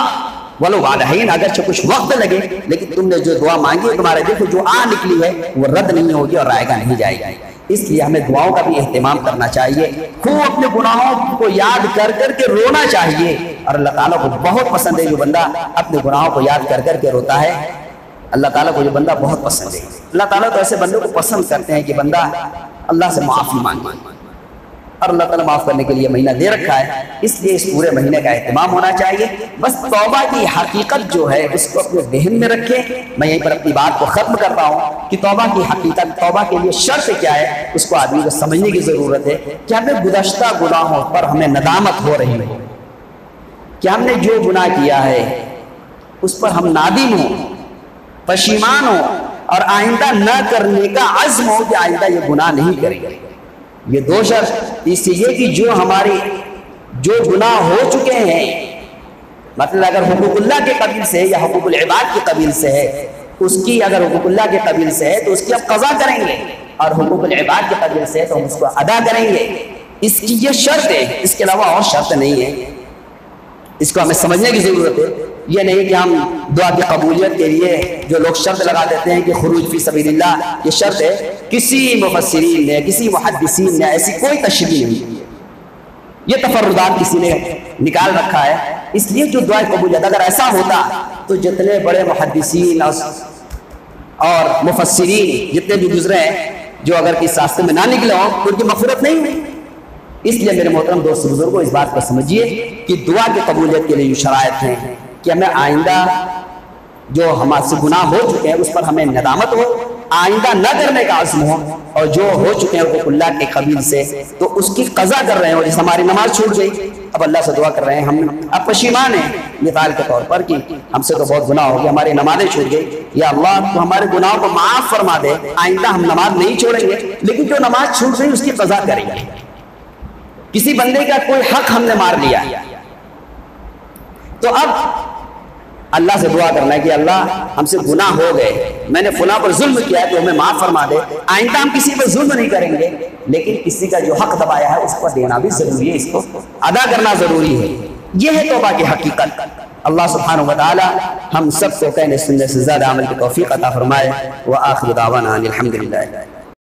ولو بعد حین، اگرچہ کچھ وقت لگے، لیکن تم نے جو دعا مانگی ہے، تمہارے دل کو جو آہ نکلی ہے وہ رد نہیں ہوگی اور رائے گا نہیں جائے گی۔ اس لیے ہمیں دعاؤں کا بھی اہتمام کرنا چاہیے، خوب اپنے گناہوں کو یاد کر کر کے رونا چاہیے، اور اللہ تعالیٰ کو بہت پسند ہے جو بندہ اپنے گناہوں کو یاد کر کر کے روتا ہے۔ اللہ تعالیٰ کو جو بندہ بہت پسند ہے، اللہ تعالیٰ تو ایسے بندوں کو پسند کرتے ہیں کہ بندہ اللہ سے معافی مانگے، اور اللہ تعالیٰ معاف کرنے کے لیے مہینہ دے رکھا ہے، اس لیے اس پورے مہینے کا اہتمام ہونا چاہیے۔ بس توبہ کی حقیقت جو ہے اس کو اپنے ذہن میں رکھیں۔ میں یہیں پر اپنی بات کو ختم کرتا ہوں کہ توبہ کی حقیقت، توبہ کے لیے شرط کیا ہے، اس کو آدمی کو سمجھنے کی ضرورت ہے کہ ہمیں گزشتہ گناہوں پر ہمیں ندامت ہو رہی ہے، کہ ہم نے جو گناہ کیا ہے اس پر ہم نادم ہوں، پشیمان ہوں، اور آئندہ نہ کرنے کا عزم ہو کہ آئندہ یہ گناہ نہیں کریں گے۔ یہ 2 شرط، اس سے یہ کہ جو ہماری جو گناہ ہو چکے ہیں، مطلب اگر حقوق اللہ کے قبیل سے ہے یا حقوق العباد کے قبیل سے ہے، اس کی اگر حقوق اللہ کے قبیل سے ہے تو اس کی ہم قضا کریں گے، اور حقوق العباد کے قبیل سے ہے تو ہم اس کو ادا کریں گے۔ اس کی یہ شرط ہے، اس کے علاوہ اور شرط نہیں ہے۔ اس کو ہمیں سمجھنے کی ضرورت ہے۔ یہ نہیں کہ ہم دعا کی قبولیت کے لیے جو لوگ شرط لگا دیتے ہیں کہ خروج فی سبیل اللہ، یہ شرط ہے، کسی مفسرین نے، کسی محدثین نے ایسی کوئی تشریح نہیں، یہ تفردات کسی نے نکال رکھا ہے۔ اس لیے جو دعائیں قبول ہے، اگر ایسا ہوتا تو جتنے بڑے محدثین اور مفسرین جتنے بھی گزرے ہیں جو اگر کس راستے میں نہ نکلے ہوں تو ان کی مغفرت نہیں ہوئی۔ اس لیے میرے محترم دوست بزرگوں اس بات کو سمجھیے کہ دعا کی قبولیت کے لیے یہ شرائط ہیں کہ ہمیں آئندہ جو ہمارے سے گناہ ہو چکے ہیں اس پر ہمیں ندامت ہو، آئندہ نہ کرنے کا عزم ہو، اور جو ہو چکے ہیں وہ اللہ کے قبیل سے تو اس کی قضا کر رہے ہیں۔ جیسے ہماری نماز چھوٹ گئی، اب اللہ سے دعا کر رہے ہیں، ہم اب پشیمان ہیں مثال کے طور پر کہ ہم سے تو بہت گناہ ہو گیا، ہماری نمازیں چھوٹ گئی، یا اللہ تو ہمارے گناہوں کو معاف فرما دے، آئندہ ہم نماز نہیں چھوڑیں گے، لیکن جو نماز چھوٹ گئی اس کی قضا کریں گے۔ کسی بندے کا کوئی حق ہم نے مار لیا تو اب اللہ سے دعا کرنا ہے کہ اللہ ہم سے گناہ ہو گئے، میں نے فلاں پر ظلم کیا ہے تو ہمیں معاف فرما دے، آئندہ ہم کسی پر ظلم نہیں کریں گے، لیکن کسی کا جو حق دبایا ہے اس کو دینا بھی ضروری ہے، اس کو ادا کرنا ضروری ہے۔ یہ ہے توبہ کی حقیقت۔ اللہ سبحانہ وتعالی ہم سب کو کہنے سننے سے زیادہ عمل کی توفیق عطا فرمائے۔ وآخر دعوانا ان الحمدللہ۔